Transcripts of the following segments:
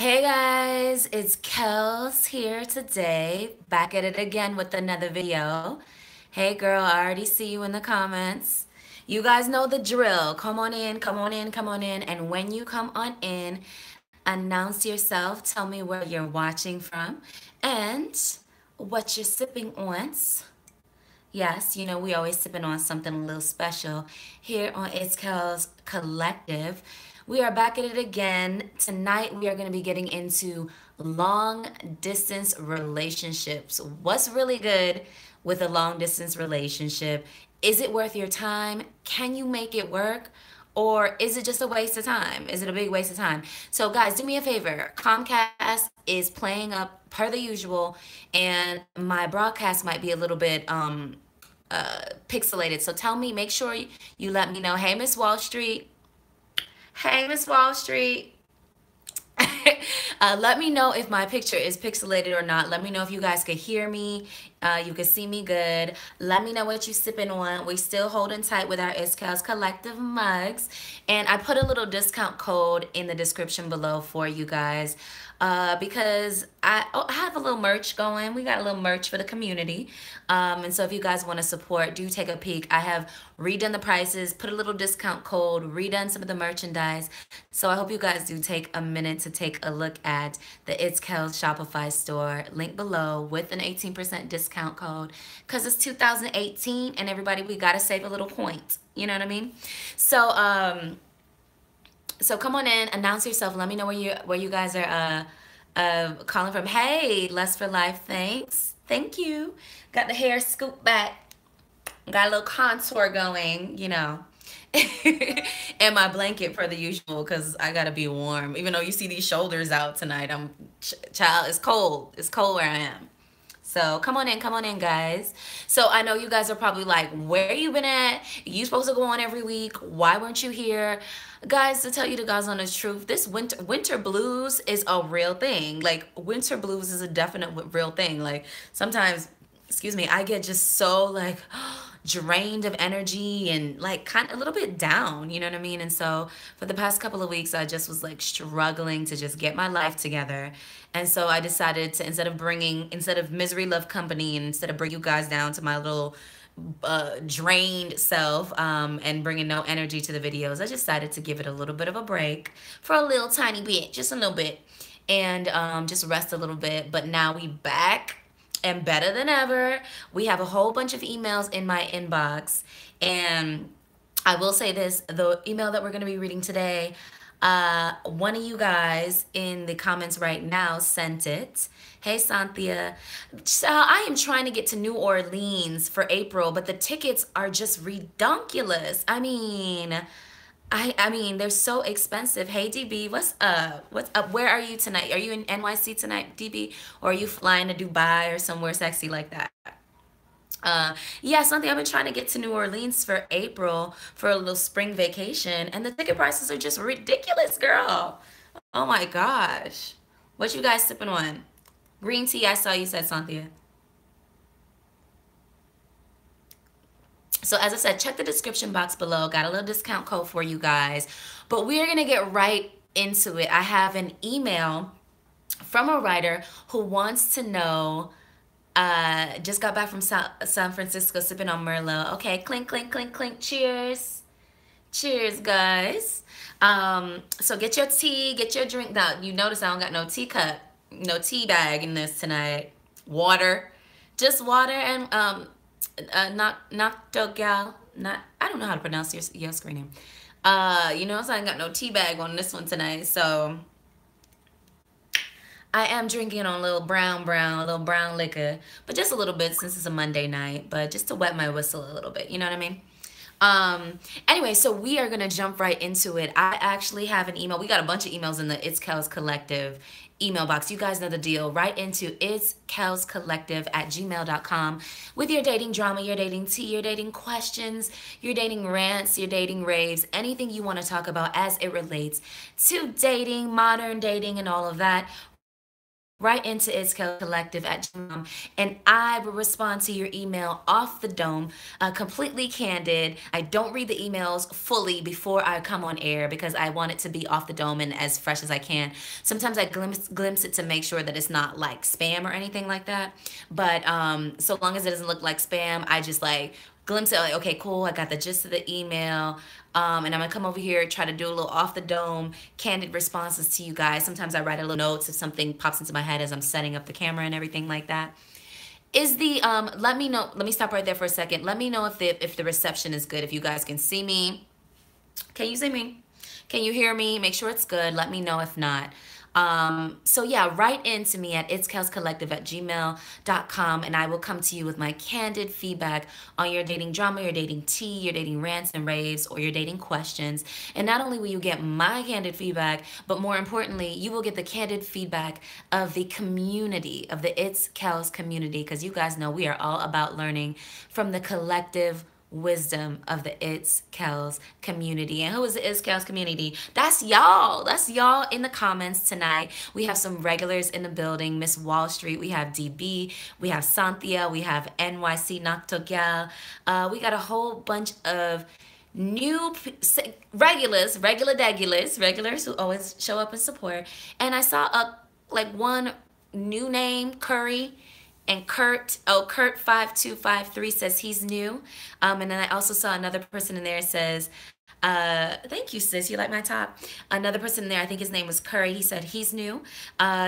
Hey guys, it's Kells here today, back at it again with another video. Hey girl, I already see you in the comments. You guys know the drill. Come on in, come on in, come on in. And when you come on in, announce yourself. Tell me where you're watching from and what you're sipping on. Yes, we always sipping on something a little special here on It's Kells Collective. We are back at it again. Tonight we are going to be getting into long distance relationships. What's really good with a long distance relationship? Is it worth your time? Can you make it work? Or is it just a waste of time? Is it a big waste of time? So guys, do me a favor. Comcast is playing up per the usual, and my broadcast might be a little bit pixelated. So tell me, make sure you let me know. Hey, Miss Wall Street. Hey, Miss Wall Street. Let me know if my picture is pixelated or not. Let me know if you guys could hear me. You can see me good. Let me know what you sipping on. We still holding tight with our itskellscollective Collective mugs. And I put a little discount code in the description below for you guys. Because I have a little merch going. We got a little merch for the community. And so if you guys want to support, do take a peek. I have redone the prices, put a little discount code, redone some of the merchandise. So I hope you guys do take a minute to take a look at the It's Kells Shopify store, link below, with an 18% discount code, because it's 2018 and everybody, we got to save a little point. You know what I mean? So, so come on in, announce yourself. Let me know where you guys are calling from. Hey, Less for Life, thanks. Thank you. Got the hair scooped back. Got a little contour going, and my blanket for the usual, because I gotta be warm. Even though you see these shoulders out tonight, child, it's cold. It's cold where I am. So come on in, guys. So I know you guys are probably like, where you been at? You supposed to go on every week. Why weren't you here? Guys, to tell you the God's honest truth, this winter blues is a real thing. Like, winter blues is a definite real thing. Like, sometimes, excuse me, I get just so like drained of energy and like kind of a little bit down, you know what I mean? And so for the past couple of weeks, I just was like struggling to just get my life together. And so I decided to, instead of misery love company, and instead of bring you guys down to my little drained self, and bringing no energy to the videos, I decided to give it a little bit of a break for a little tiny bit, just a little bit, and just rest a little bit. But now we back and better than ever. We have a whole bunch of emails in my inbox, and I will say this, the email that we're going to be reading today, one of you guys in the comments right now sent it. Hey, Cynthia. So I am trying to get to New Orleans for April, but the tickets are just redonkulous. I mean, they're so expensive. Hey, DB, what's up? What's up? Where are you tonight? Are you in NYC tonight, DB? Or are you flying to Dubai or somewhere sexy like that? Yeah, something I've been trying to get to New Orleans for April for a little spring vacation, and the ticket prices are just ridiculous, girl. Oh my gosh. What you guys sipping on? Green tea, I saw you said, Cynthia. So as I said, check the description box below. Got a little discount code for you guys. But we are going to get right into it. I have an email from a writer who wants to know, just got back from San Francisco sipping on Merlot. Okay, clink, clink, clink, clink. Cheers. Cheers, guys. So get your tea, get your drink. Now, you notice I don't got no teacup, no tea bag in this tonight. Water. Just water and not gal, not, I don't know how to pronounce your screen name. So I ain't got no tea bag on this one tonight. So I am drinking on a little brown liquor, but just a little bit since it's a Monday night, but just to wet my whistle a little bit, you know what I mean? Anyway, so we are gonna jump right into it. I actually have an email. We got a bunch of emails in the It's Kells Collective email box. You guys know the deal. Right into itskellscollective@gmail.com with your dating drama, your dating tea, your dating questions, your dating rants, your dating raves, anything you want to talk about as it relates to dating, modern dating, and all of that. right into itskellscollective at gmail, and I will respond to your email off the dome, completely candid. I don't read the emails fully before I come on air because I want it to be off the dome and as fresh as I can. Sometimes I glimpse it to make sure that it's not like spam or anything like that. But so long as it doesn't look like spam, I just like glimpse it, like, okay, cool, I got the gist of the email. And I'm gonna come over here, try to do a little off the dome, candid responses to you guys. Sometimes I write a little notes if something pops into my head as I'm setting up the camera and everything like that. Is the let me know, let me stop right there for a second. Let me know if the reception is good, if you guys can see me. Can you see me? Can you hear me? Make sure it's good. Let me know if not. So yeah, write in to me at itskellscollective at gmail.com, and I will come to you with my candid feedback on your dating drama, your dating tea, your dating rants and raves, or your dating questions. And not only will you get my candid feedback, but more importantly, you will get the candid feedback of the community, of the It's Kells community, because you guys know we are all about learning from the collective wisdom of the It's Kells community. And who is the It's Kells community? That's y'all. That's y'all in the comments tonight. We have some regulars in the building. Miss Wall Street. We have DB. We have Santhia. We have NYC Noctogal. We got a whole bunch of new regulars who always show up and support. And I saw one new name, Curry. And Kurt 5253 says he's new. And then I also saw another person in there says, thank you, sis. You like my top? Another person in there, I think his name was Curry. He said he's new.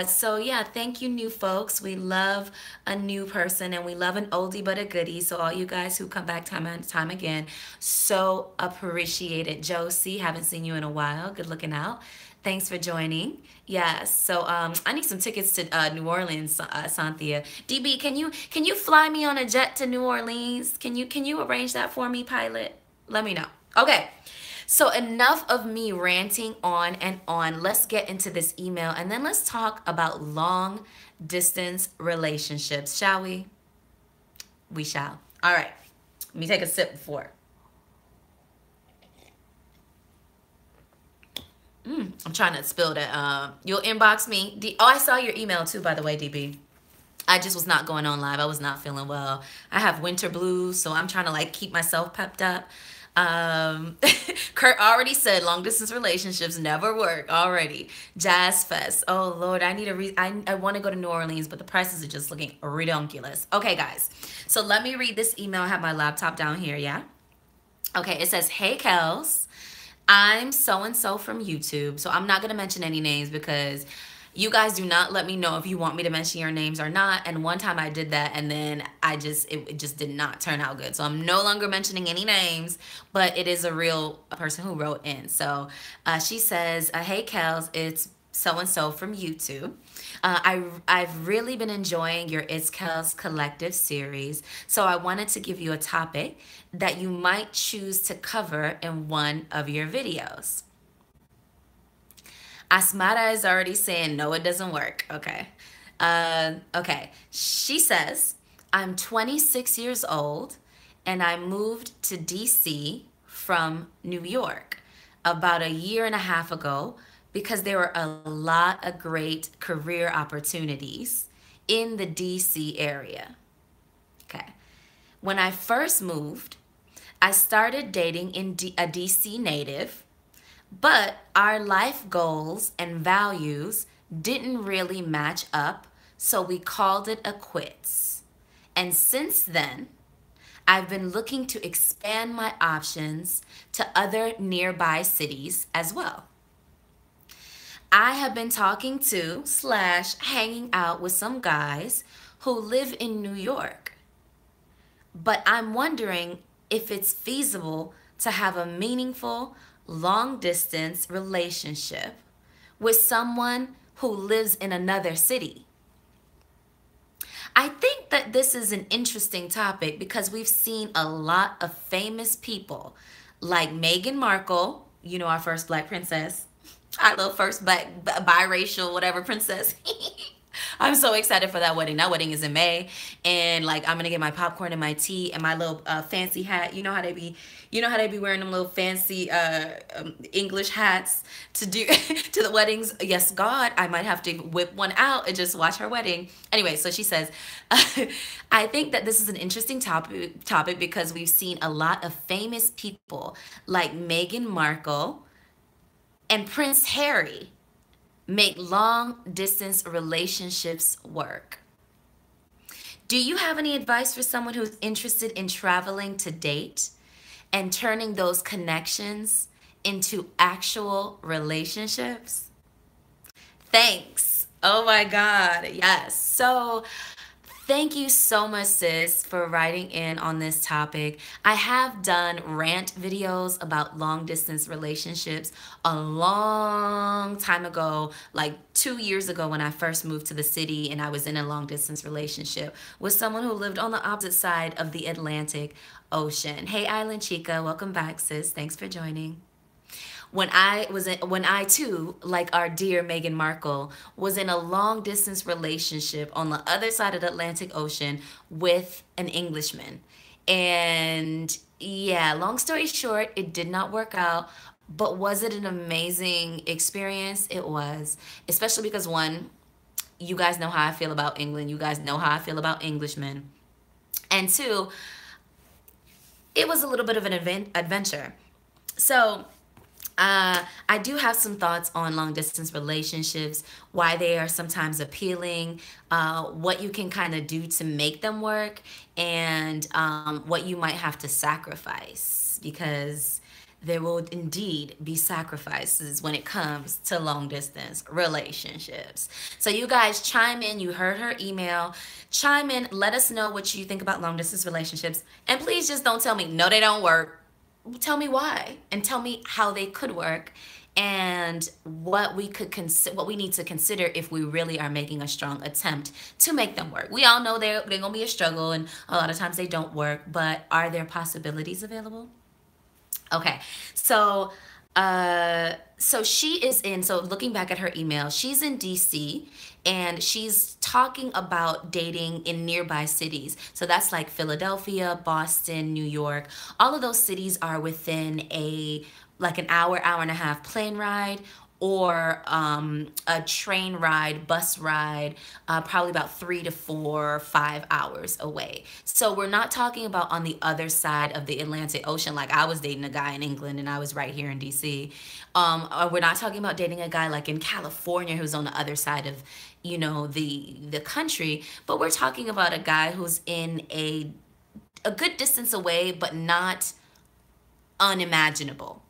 So yeah, thank you, new folks. We love a new person, and we love an oldie but a goodie. So all you guys who come back time and time again, so appreciate it. Josie, haven't seen you in a while. Good looking out. Thanks for joining. Yes, so I need some tickets to New Orleans, Santhia. DB, can you fly me on a jet to New Orleans? Can you arrange that for me, pilot? Let me know. Okay. So enough of me ranting on and on. Let's get into this email, and then let's talk about long distance relationships, shall we? We shall. All right. Let me take a sip before. I'm trying to spill that. You'll inbox me. Oh, I saw your email too, by the way, DB. I just was not going on live. I was not feeling well. I have winter blues, so I'm trying to like keep myself pepped up. Kurt already said long distance relationships never work already. Jazz Fest. Oh Lord, I want to go to New Orleans, but the prices are just looking ridiculous. Okay, guys. So let me read this email. I have my laptop down here, yeah? Okay, it says, "Hey Kells, I'm so-and-so from YouTube." So I'm not going to mention any names because you guys do not let me know if you want me to mention your names or not. And one time I did that, and then it just did not turn out good. So I'm no longer mentioning any names, but it is a real person who wrote in. So she says, "Hey Kells, it's so-and-so from YouTube. I've really been enjoying your It's Kells Collective series, so I wanted to give you a topic that you might choose to cover in one of your videos." Asmara is already saying, no, it doesn't work. Okay. Okay. She says, "I'm 26 years old, and I moved to DC from New York about a year and a half ago because there were a lot of great career opportunities in the DC area." Okay. "When I first moved, I started dating a DC native, but our life goals and values didn't really match up, so we called it a quits. And since then, I've been looking to expand my options to other nearby cities as well. I have been talking to / hanging out with some guys who live in New York, but I'm wondering if it's feasible to have a meaningful long distance relationship with someone who lives in another city." I think that this is an interesting topic because we've seen a lot of famous people like Meghan Markle, you know, our first black princess, our little first black biracial whatever princess. I'm so excited for that wedding. That wedding is in May, and like I'm gonna get my popcorn and my tea and my little fancy hat. You know how they be wearing them little fancy English hats to do to the weddings. Yes, God, I might have to whip one out and just watch her wedding. Anyway, so she says, I think that this is an interesting topic because we've seen a lot of famous people like Meghan Markle and Prince Harry make long distance relationships work. Do you have any advice for someone who's interested in traveling to date and turning those connections into actual relationships? Thanks. Oh my God. Yes. So, thank you so much, sis, for writing in on this topic. I have done rant videos about long distance relationships a long time ago, like 2 years ago when I first moved to the city and I was in a long distance relationship with someone who lived on the opposite side of the Atlantic Ocean. Hey, Island Chica, welcome back, sis. Thanks for joining. When I too, like our dear Meghan Markle, was in a long distance relationship on the other side of the Atlantic Ocean with an Englishman. And yeah, long story short, it did not work out. But was it an amazing experience? It was, especially because one, you guys know how I feel about England. You guys know how I feel about Englishmen. And two, it was a little bit of an adventure. So I do have some thoughts on long distance relationships, why they are sometimes appealing, what you can kind of do to make them work, and what you might have to sacrifice, because there will indeed be sacrifices when it comes to long distance relationships. So you guys chime in. You heard her email. Chime in. Let us know what you think about long distance relationships. And please just don't tell me, no, they don't work. Tell me why, and tell me how they could work, and what we need to consider if we really are making a strong attempt to make them work. We all know they're gonna be a struggle, and a lot of times they don't work, but are there possibilities available? Okay, so so looking back at her email, she's in DC, and she's talking about dating in nearby cities. So that's like Philadelphia, Boston, New York. All of those cities are within an hour, hour and a half plane ride, or a train ride, bus ride, probably about 3 to 4, 5 hours away. So we're not talking about on the other side of the Atlantic Ocean, like I was dating a guy in England and I was right here in DC. We're not talking about dating a guy like in California who's on the other side of, the country, but we're talking about a guy who's in a good distance away, but not unimaginable.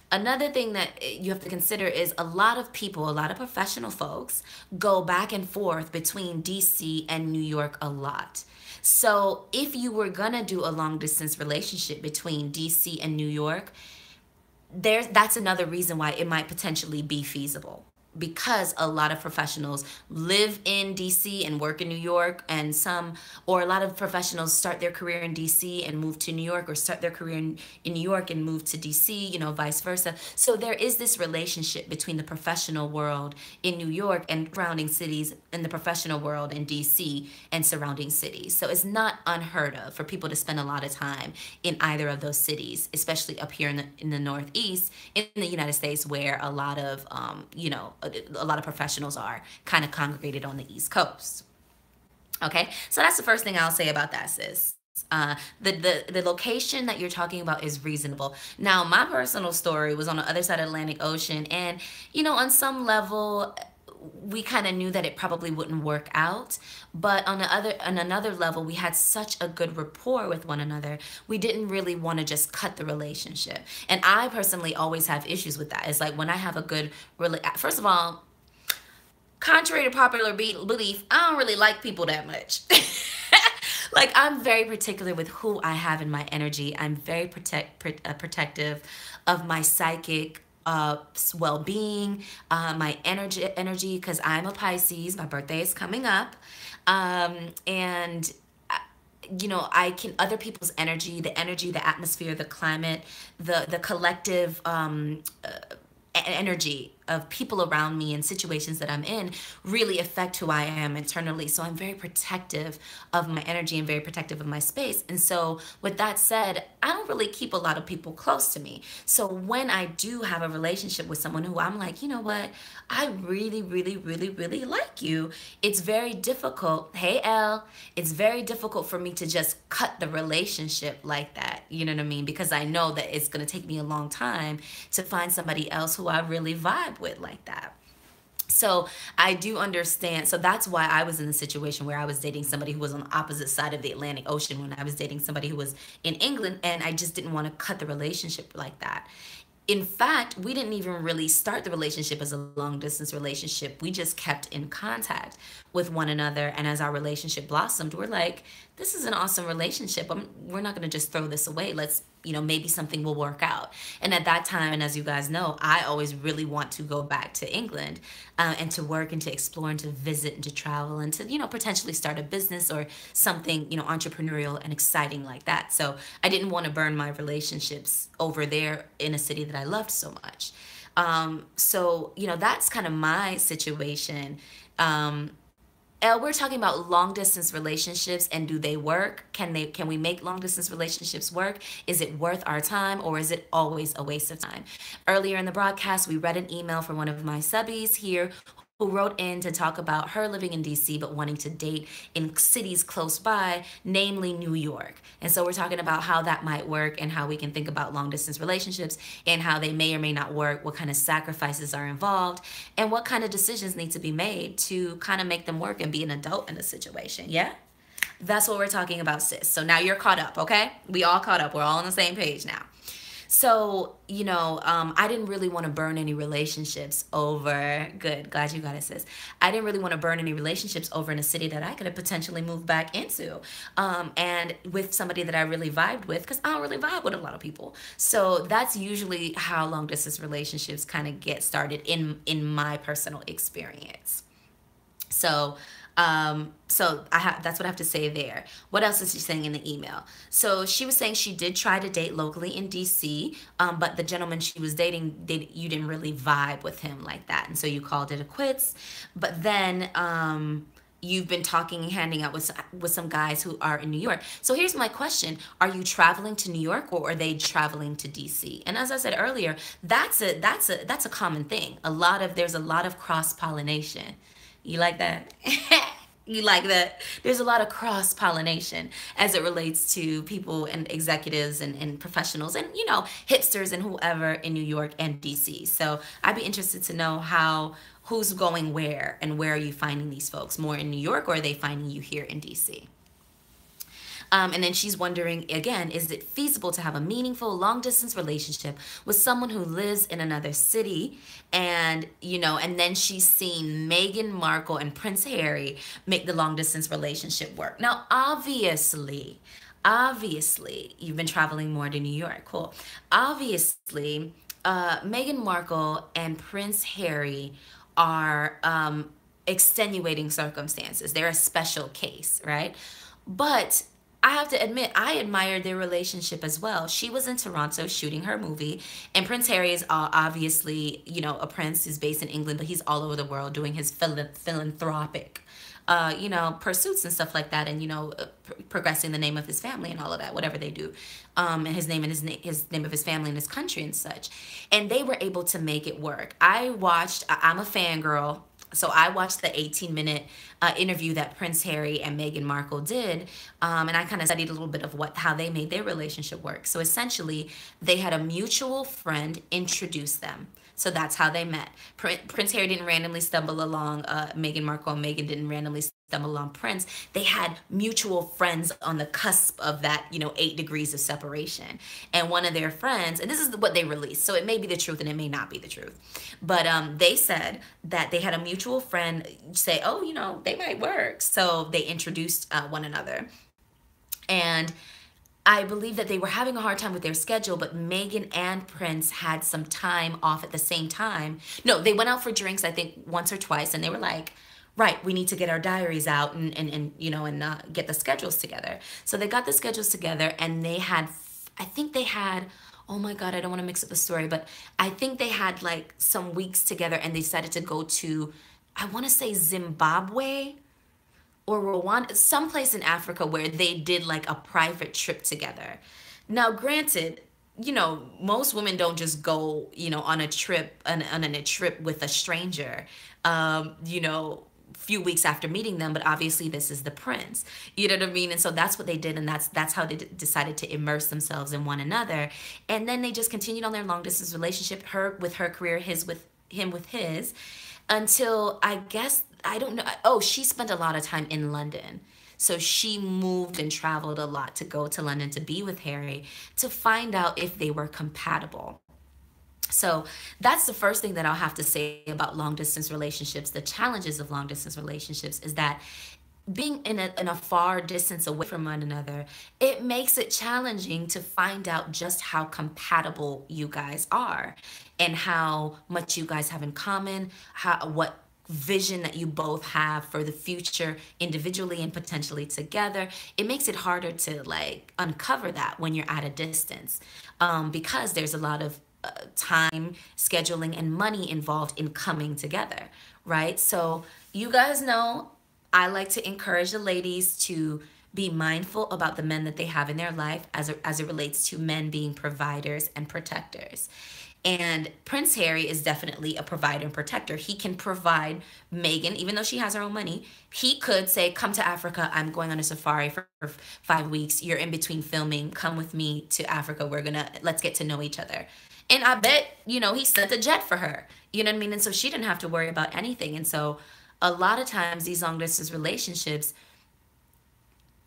Another thing that you have to consider is a lot of people, a lot of professional folks go back and forth between DC and New York a lot. So if you were gonna do a long distance relationship between DC and New York, that's another reason why it might potentially be feasible, because a lot of professionals live in DC and work in New York, and or a lot of professionals start their career in DC and move to New York, or start their career in New York and move to DC, vice versa. So there is this relationship between the professional world in New York and surrounding cities, and the professional world in DC and surrounding cities. So it's not unheard of for people to spend a lot of time in either of those cities, especially up here in the Northeast in the United States, where a lot of a lot of professionals are kind of congregated on the East Coast. Okay, so that's the first thing I'll say about that, sis. The location that you're talking about is reasonable. Now, my personal story was on the other side of the Atlantic Ocean, and on some level, we kind of knew that it probably wouldn't work out, but on another level, we had such a good rapport with one another. We didn't really want to just cut the relationship, and I personally always have issues with that. It's like when I have a good first of all, contrary to popular belief, I don't really like people that much. Like, I'm very particular with who I have in my energy. I'm very protective of my psychic well-being, my energy, because I'm a Pisces. My birthday is coming up, and other people's energy, the atmosphere, the climate, the collective energy of people around me and situations that I'm in really affect who I am internally. So I'm very protective of my energy and very protective of my space. And so with that said, I don't really keep a lot of people close to me. So when I do have a relationship with someone who I'm like, you know what, I really, really, really, really like you, it's very difficult. Hey, Elle, it's very difficult for me to just cut the relationship like that. You know what I mean? Because I know that it's going to take me a long time to find somebody else who I really vibe with like that. So I do understand. So that's why I was in the situation where I was dating somebody who was on the opposite side of the Atlantic Ocean when I was dating somebody who was in England, and I just didn't want to cut the relationship like that. In fact, we didn't even really start the relationship as a long distance relationship. We just kept in contact with one another. And as our relationship blossomed, we're like, this is an awesome relationship. We're not going to just throw this away. Let's, maybe something will work out. And at that time, and as you guys know, I always really want to go back to England and to work and to explore and to visit and to travel and to, potentially start a business or something, entrepreneurial and exciting like that. So I didn't want to burn my relationships over there in a city that I loved so much. So, that's kind of my situation. Elle, we're talking about long distance relationships, and do they work? Can we make long distance relationships work? Is it worth our time, or is it always a waste of time? Earlier in the broadcast, we read an email from one of my subbies here who wrote in to talk about her living in DC but wanting to date in cities close by, namely New York. And so we're talking about how that might work and how we can think about long distance relationships and how they may or may not work, what kind of sacrifices are involved, and what kind of decisions need to be made to kind of make them work and be an adult in a situation. Yeah? That's what we're talking about, sis. So now you're caught up, okay? We all caught up. We're all on the same page now. So, I didn't really want to burn any relationships over, good, glad you got it, sis. I didn't really want to burn any relationships over in a city that I could have potentially moved back into, and with somebody that I really vibed with, because I don't really vibe with a lot of people. So that's usually how long distance relationships kind of get started in my personal experience. So, that's what I have to say there. What else is she saying in the email? So she was saying she did try to date locally in DC, but the gentleman she was dating, you didn't really vibe with him like that, and so you called it a quits. But then you've been talking and handing out with some guys who are in New York. So here's my question: are you traveling to New York, or are they traveling to DC? And as I said earlier, that's a common thing. There's a lot of cross pollination. You like that? You like that? There's a lot of cross-pollination as it relates to people and executives and professionals and, hipsters and whoever in New York and DC. So I'd be interested to know who's going where and where are you finding these folks? More in New York, or are they finding you here in DC? And then she's wondering, again, is it feasible to have a meaningful long-distance relationship with someone who lives in another city? And, and then she's seen Meghan Markle and Prince Harry make the long-distance relationship work. Now, obviously, you've been traveling more to New York. Cool. Obviously, Meghan Markle and Prince Harry are extenuating circumstances. They're a special case, right? But I have to admit, I admired their relationship as well. She was in Toronto shooting her movie, and Prince Harry is obviously, a prince who's based in England, but he's all over the world doing his philanthropic, pursuits and stuff like that, and, progressing the name of his family and all of that, whatever they do, and his name of his family and his country and such. And they were able to make it work. I'm a fangirl. So I watched the 18-minute interview that Prince Harry and Meghan Markle did, and I kind of studied a little bit of how they made their relationship work. So essentially, they had a mutual friend introduce them. So that's how they met. Prince Harry didn't randomly stumble along Meghan Markle, and Meghan didn't randomly stumble along Prince. They had mutual friends on the cusp of that, 8 degrees of separation. And one of their friends, and this is what they released, so it may be the truth and it may not be the truth, but they said that they had a mutual friend say, oh, they might work. So they introduced one another. And I believe that they were having a hard time with their schedule, but Meghan and Prince had some time off at the same time. No, they went out for drinks, I think, once or twice, and they were like, right, we need to get our diaries out and get the schedules together. So they got the schedules together, and I think they had oh my God, I don't want to mix up the story, but I think they had like some weeks together and they decided to go to, I want to say Zimbabwe or Rwanda, someplace in Africa where they did like a private trip together. Now, granted, most women don't just go, on a trip, on a trip with a stranger, few weeks after meeting them, but obviously this is the prince. You know what I mean? And so that's what they did, and that's how they decided to immerse themselves in one another. And then they just continued on their long distance relationship, her with her career, his with him with his, until I guess I don't know. Oh, she spent a lot of time in London. So she moved and traveled a lot to go to London to be with Harry to find out if they were compatible. So that's the first thing that I'll have to say about long distance relationships. The challenges of long distance relationships is that being in a far distance away from one another, it makes it challenging to find out just how compatible you guys are and how much you guys have in common, what vision that you both have for the future individually and potentially together. It makes it harder to like uncover that when you're at a distance, because there's a lot of time, scheduling, and money involved in coming together, right? So you guys know I like to encourage the ladies to be mindful about the men that they have in their life as it relates to men being providers and protectors. And Prince Harry is definitely a provider and protector. He can provide Meghan, even though she has her own money. He could say, come to Africa. I'm going on a safari for 5 weeks. You're in between filming. Come with me to Africa. Let's get to know each other. And I bet, he sent a jet for her. You know what I mean? And so she didn't have to worry about anything. And so a lot of times these long distance relationships,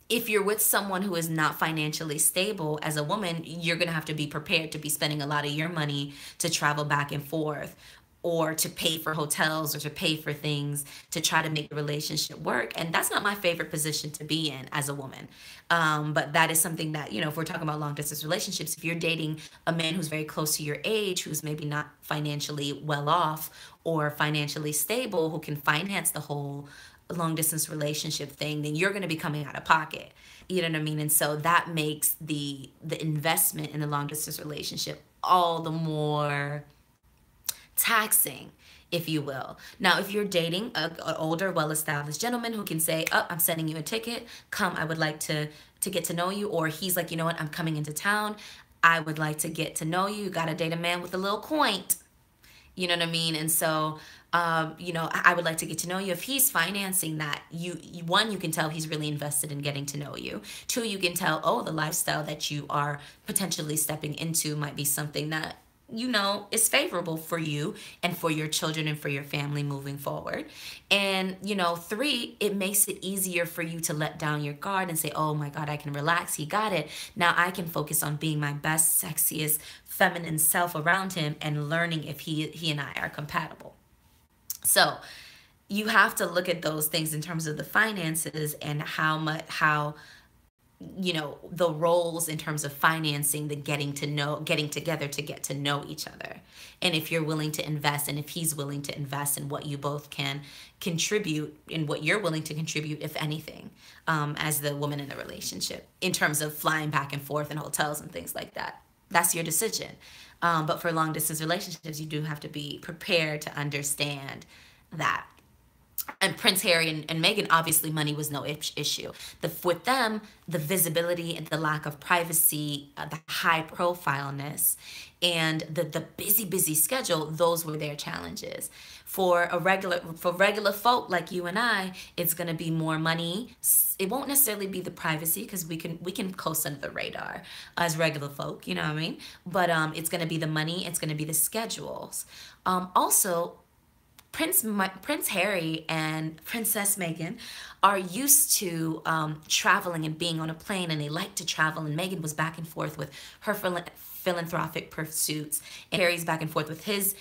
if you're with someone who is not financially stable as a woman, you're going to have to be prepared to be spending a lot of your money to travel back and forth or to pay for hotels or to pay for things to try to make the relationship work. And that's not my favorite position to be in as a woman. But that is something that, if we're talking about long distance relationships, if you're dating a man who's very close to your age, who's maybe not financially well off or financially stable, who can finance the whole long distance relationship thing, then you're going to be coming out of pocket. You know what I mean? And so that makes the investment in the long distance relationship all the more taxing, if you will. Now, if you're dating an older, well-established gentleman who can say, oh, I'm sending you a ticket, come, I would like to get to know you, or he's like, you know what, I'm coming into town, I would like to get to know you, gotta date a man with a little coin. You know what I mean? And so, I would like to get to know you. If he's financing that, one, you can tell he's really invested in getting to know you. Two, you can tell, oh, the lifestyle that you are potentially stepping into might be something that, is favorable for you and for your children and for your family moving forward. And, three, it makes it easier for you to let down your guard and say, oh my God, I can relax. He got it. Now I can focus on being my best, sexiest, feminine self around him and learning if he and I are compatible. So you have to look at those things in terms of the finances and how the roles in terms of financing, the getting together to get to know each other. And if you're willing to invest and if he's willing to invest in what you both can contribute and what you're willing to contribute, if anything, as the woman in the relationship, in terms of flying back and forth in hotels and things like that. That's your decision. But for long distance relationships, you do have to be prepared to understand that. And Prince Harry and Meghan, obviously money was no issue. With them, the visibility and the lack of privacy, the high profileness, and the busy schedule, those were their challenges. For regular folk like you and I, it's going to be more money. It won't necessarily be the privacy because we can coast under the radar as regular folk, you know what I mean? But it's going to be the money, it's going to be the schedules. Also, Prince Harry and Princess Meghan are used to traveling and being on a plane, and they like to travel. And Meghan was back and forth with her philanthropic pursuits, and Harry's back and forth with his,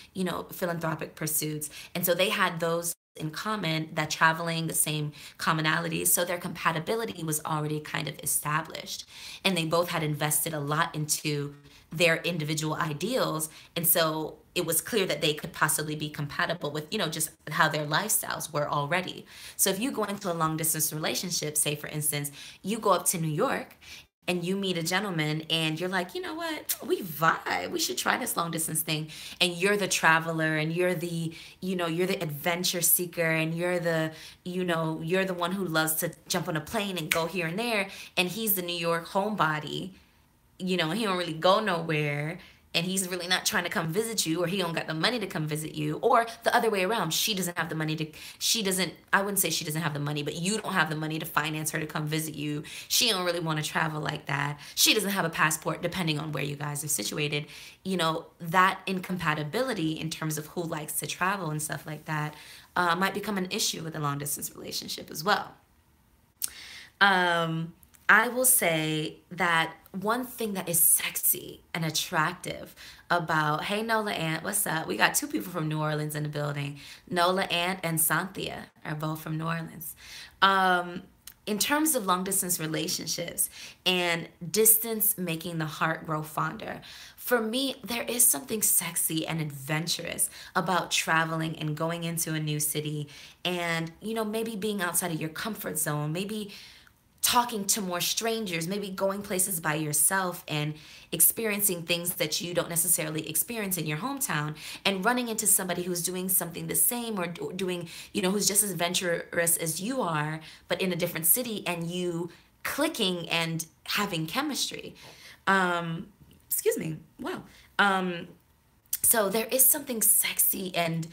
philanthropic pursuits. And so they had those in common, that traveling, the same commonalities. So their compatibility was already kind of established, and they both had invested a lot into their individual ideals. And so it was clear that they could possibly be compatible with, just how their lifestyles were already. So if you go into a long distance relationship, say for instance, you go up to New York and you meet a gentleman and you're like, you know what, we vibe, we should try this long distance thing, and you're the traveler and you're the, you're the adventure seeker, and you're the, you're the one who loves to jump on a plane and go here and there, and he's the New York homebody, he don't really go nowhere, and he's really not trying to come visit you, or he don't got the money to come visit you, or the other way around, she doesn't have the money to, I wouldn't say she doesn't have the money, but you don't have the money to finance her to come visit you. She don't really want to travel like that. She doesn't have a passport, depending on where you guys are situated. That incompatibility in terms of who likes to travel and stuff like that might become an issue with a long distance relationship as well. I will say that one thing that is sexy and attractive about, hey, Nola Ant, what's up? We got two people from New Orleans in the building. Nola Ant and Cynthia are both from New Orleans. In terms of long distance relationships and distance making the heart grow fonder, for me, there is something sexy and adventurous about traveling and going into a new city and, maybe being outside of your comfort zone, maybe talking to more strangers, maybe going places by yourself and experiencing things that you don't necessarily experience in your hometown, and running into somebody who's doing something the same, or doing, who's just as adventurous as you are, but in a different city, and you clicking and having chemistry. Excuse me. Wow. So there is something sexy and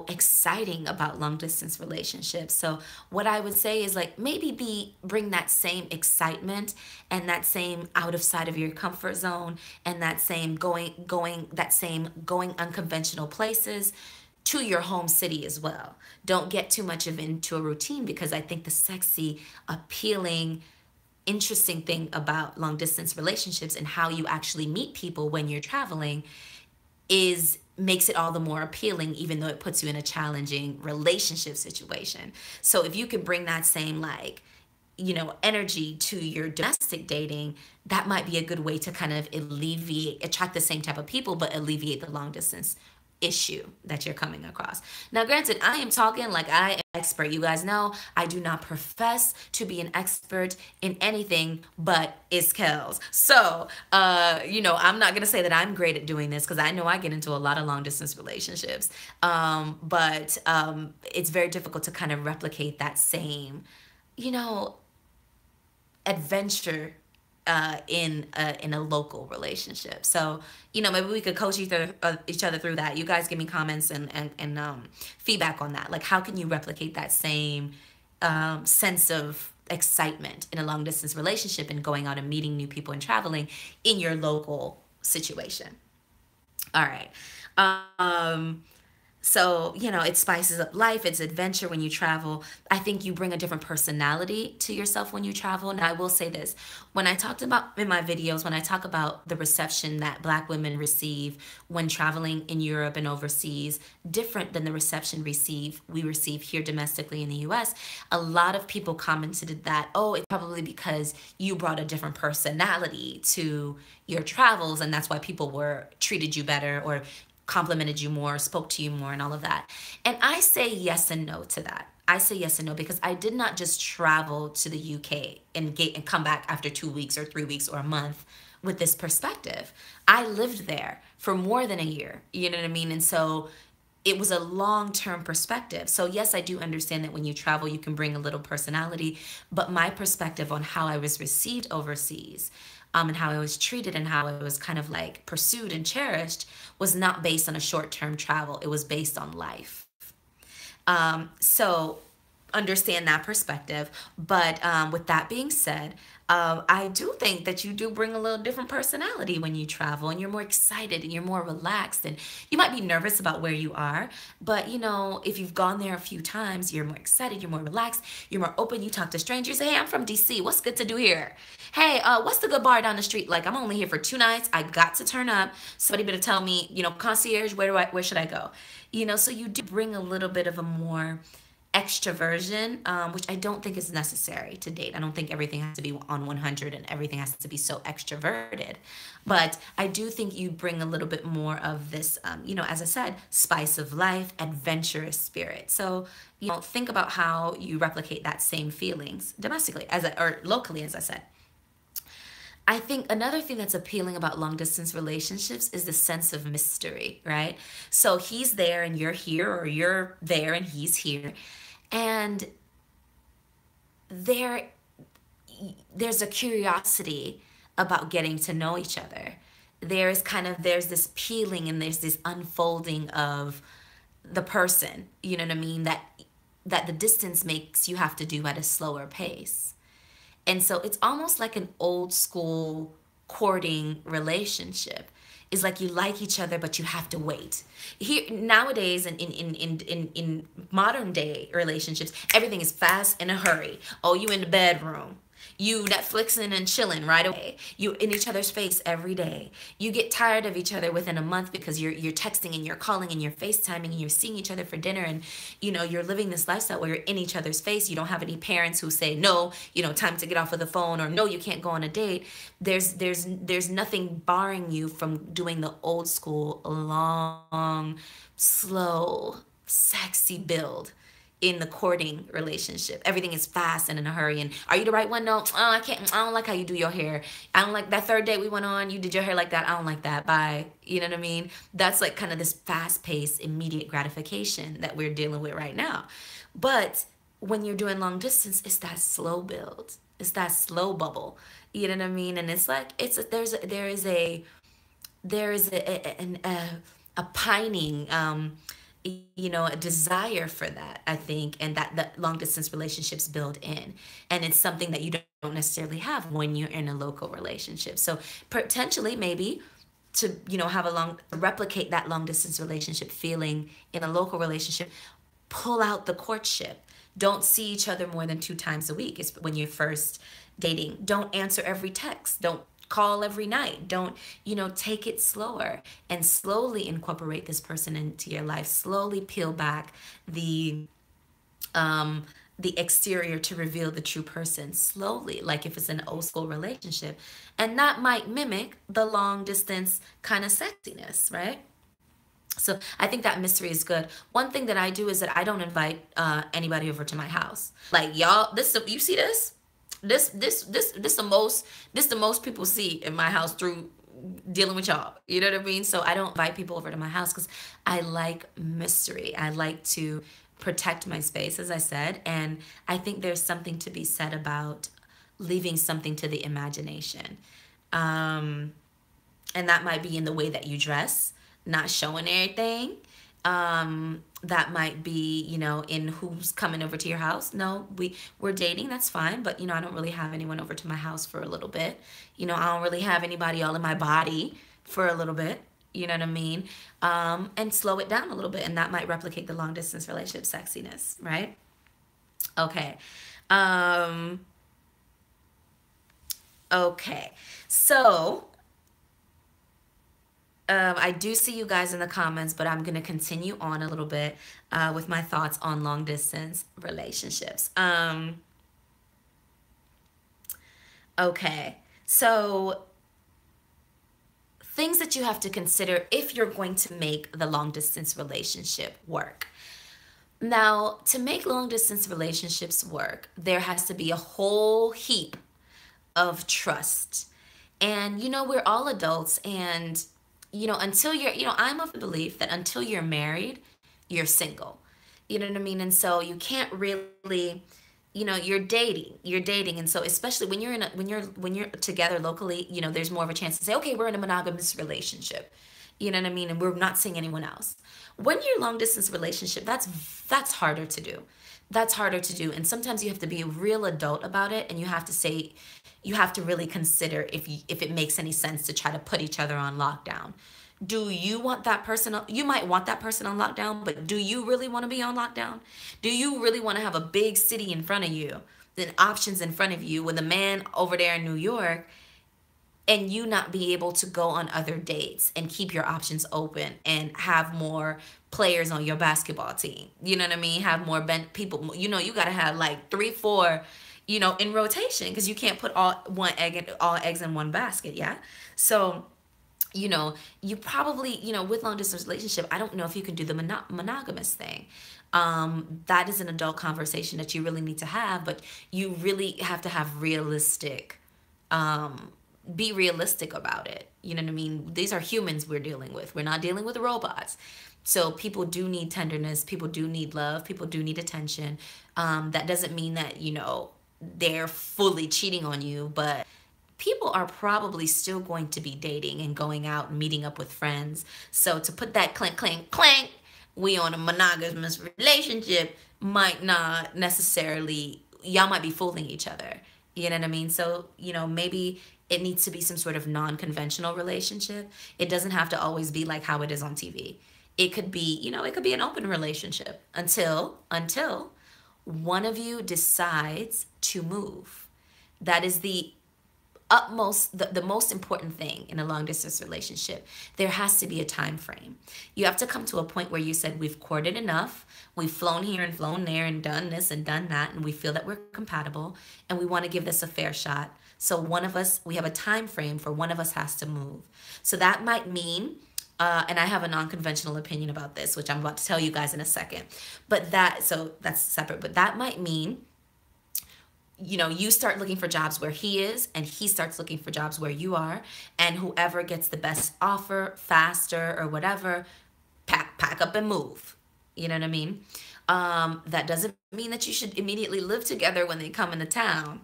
exciting about long distance relationships. So what I would say is, like, maybe bring that same excitement and that same out of sight of your comfort zone, and that same going unconventional places to your home city as well. Don't get too much into a routine, because I think the sexy, appealing, interesting thing about long distance relationships and how you actually meet people when you're traveling makes it all the more appealing, even though it puts you in a challenging relationship situation. So if you can bring that same, energy to your domestic dating, that might be a good way to kind of attract the same type of people, but alleviate the long distance issue that you're coming across. Now, granted, I am talking like I am an expert. You guys know I do not profess to be an expert in anything but itskellscollective. So, I'm not going to say that I'm great at doing this, because I know I get into a lot of long distance relationships. But it's very difficult to kind of replicate that same, adventure in a local relationship. So, maybe we could coach each other through that. You guys give me comments and feedback on that. Like, how can you replicate that same sense of excitement in a long distance relationship, and going out and meeting new people and traveling in your local situation? All right. So, it spices up life. It's adventure when you travel. I think you bring a different personality to yourself when you travel. And I will say this, when I talked about in my videos, when I talk about the reception that Black women receive when traveling in Europe and overseas, different than the reception we receive here domestically in the US, a lot of people commented that, oh, it's probably because you brought a different personality to your travels, and that's why people treated you better, or complimented you more, spoke to you more, and all of that. And I say yes and no to that. I say yes and no, because I did not just travel to the UK and come back after 2 weeks or 3 weeks or a month with this perspective. I lived there for more than a year, you know what I mean? And so it was a long-term perspective. So yes, I do understand that when you travel, you can bring a little personality, but my perspective on how I was received overseas, and how I was treated and how I was kind of like pursued and cherished, was not based on a short-term travel. It was based on life. So understand that perspective. But with that being said, I do think that you do bring a little different personality when you travel, and you're more excited and you're more relaxed, and you might be nervous about where you are, but if you've gone there a few times, you're more excited, you're more relaxed, you're more open. You talk to strangers. Hey, I'm from DC. What's good to do here? Hey, what's the good bar down the street? Like, I'm only here for 2 nights. I got to turn up. Somebody better tell me, concierge, where should I go? So you do bring a little bit of a more extroversion, which I don't think is necessary to date. I don't think everything has to be on 100 and everything has to be so extroverted. But I do think you bring a little bit more of this, as I said, spice of life, adventurous spirit. So, think about how you replicate that same feelings domestically or locally, as I said. I think another thing that's appealing about long distance relationships is the sense of mystery, right? So he's there and you're here, or you're there and he's here. And there there's a curiosity about getting to know each other. There's this peeling and there's this unfolding of the person, you know what I mean, that the distance makes you have to do at a slower pace. And so it's almost like an old school courting relationship. It's like you like each other, but you have to wait. Here nowadays, in modern day relationships, everything is fast in a hurry. Oh, you in the bedroom. You Netflixing and chilling right away. You in each other's face every day. You get tired of each other within a month because you're texting and you're calling and you're FaceTiming and you're seeing each other for dinner, and you're living this lifestyle where you're in each other's face. You don't have any parents who say no, time to get off of the phone, or no, you can't go on a date. There's nothing barring you from doing the old school, long, slow, sexy build in the courting relationship. Everything is fast and in a hurry. And are you the right one? No, I can't. I don't like how you do your hair. I don't like that third date we went on. You did your hair like that. I don't like that. Bye. You know what I mean? That's like kind of this fast paced, immediate gratification that we're dealing with right now. But when you're doing long distance, it's that slow build. It's that slow bubble. You know what I mean? And it's like, there is a pining, a desire for that, I think, and that long distance relationships build in. And it's something that you don't necessarily have when you're in a local relationship. So potentially, maybe to, replicate that long distance relationship feeling in a local relationship, pull out the courtship. Don't see each other more than 2 times a week. It's when you're first dating. Don't answer every text. Don't call every night. Don't, take it slower and slowly incorporate this person into your life. Slowly peel back the exterior to reveal the true person slowly, like if it's an old school relationship. And that might mimic the long distance kind of sexiness, right? So I think that mystery is good. One thing that I do is that I don't invite anybody over to my house. Like, y'all, you see this? This the most people see in my house through dealing with y'all. You know what I mean? So I don't invite people over to my house because I like mystery. I like to protect my space, as I said, and I think there's something to be said about leaving something to the imagination. And that might be in the way that you dress, not showing everything. That might be, in who's coming over to your house. No, we're dating, that's fine, but I don't really have anyone over to my house for a little bit. I don't really have anybody all in my body for a little bit. You know what I mean? And slow it down a little bit, and that might replicate the long distance relationship sexiness, right? Okay. Okay. So I do see you guys in the comments, but I'm going to continue on a little bit with my thoughts on long distance relationships. Okay, so things that you have to consider if you're going to make the long distance relationship work. Now, to make long distance relationships work, there has to be a whole heap of trust. And, we're all adults, and until I'm of the belief that until you're married, you're single. You know what I mean? And so you can't really, you're dating. And so especially when you're together locally, there's more of a chance to say, okay, we're in a monogamous relationship. You know what I mean? And we're not seeing anyone else. When you're long distance relationship, that's harder to do. That's harder to do. And sometimes you have to be a real adult about it, and you have to really consider if it makes any sense to try to put each other on lockdown. Do you want that person? You might want that person on lockdown, but do you really want to be on lockdown? Do you really want to have a big city in front of you, then options in front of you with a man over there in New York, and you not be able to go on other dates and keep your options open and have more players on your basketball team? You know what I mean? Have more people. You got to have like 3, 4, in rotation, because you can't put all eggs in one basket. Yeah. So, you probably, with long distance relationship, I don't know if you can do the monogamous thing. That is an adult conversation that you really need to have, but you really have to have realistic be realistic about it. You know what I mean? These are humans we're dealing with. We're not dealing with robots. So people do need tenderness. People do need love. People do need attention. That doesn't mean that, they're fully cheating on you, but people are probably still going to be dating and going out and meeting up with friends. So to put that clink, clink, clank, we on a monogamous relationship might not necessarily, y'all might be fooling each other. You know what I mean? So, maybe it needs to be some sort of non-conventional relationship. It doesn't have to always be like how it is on TV. It could be, it could be an open relationship until one of you decides to move. That is the the most important thing in a long distance relationship. There has to be a time frame. You have to come to a point where you said, we've courted enough, we've flown here and flown there and done this and done that, and we feel that we're compatible and we want to give this a fair shot. So one of us, we have a time frame for one of us has to move. So that might mean and I have a non-conventional opinion about this, which I'm about to tell you guys in a second. So that's separate. But that might mean, you start looking for jobs where he is, and he starts looking for jobs where you are, and whoever gets the best offer faster or whatever, pack up and move. You know what I mean? That doesn't mean that you should immediately live together when they come into town.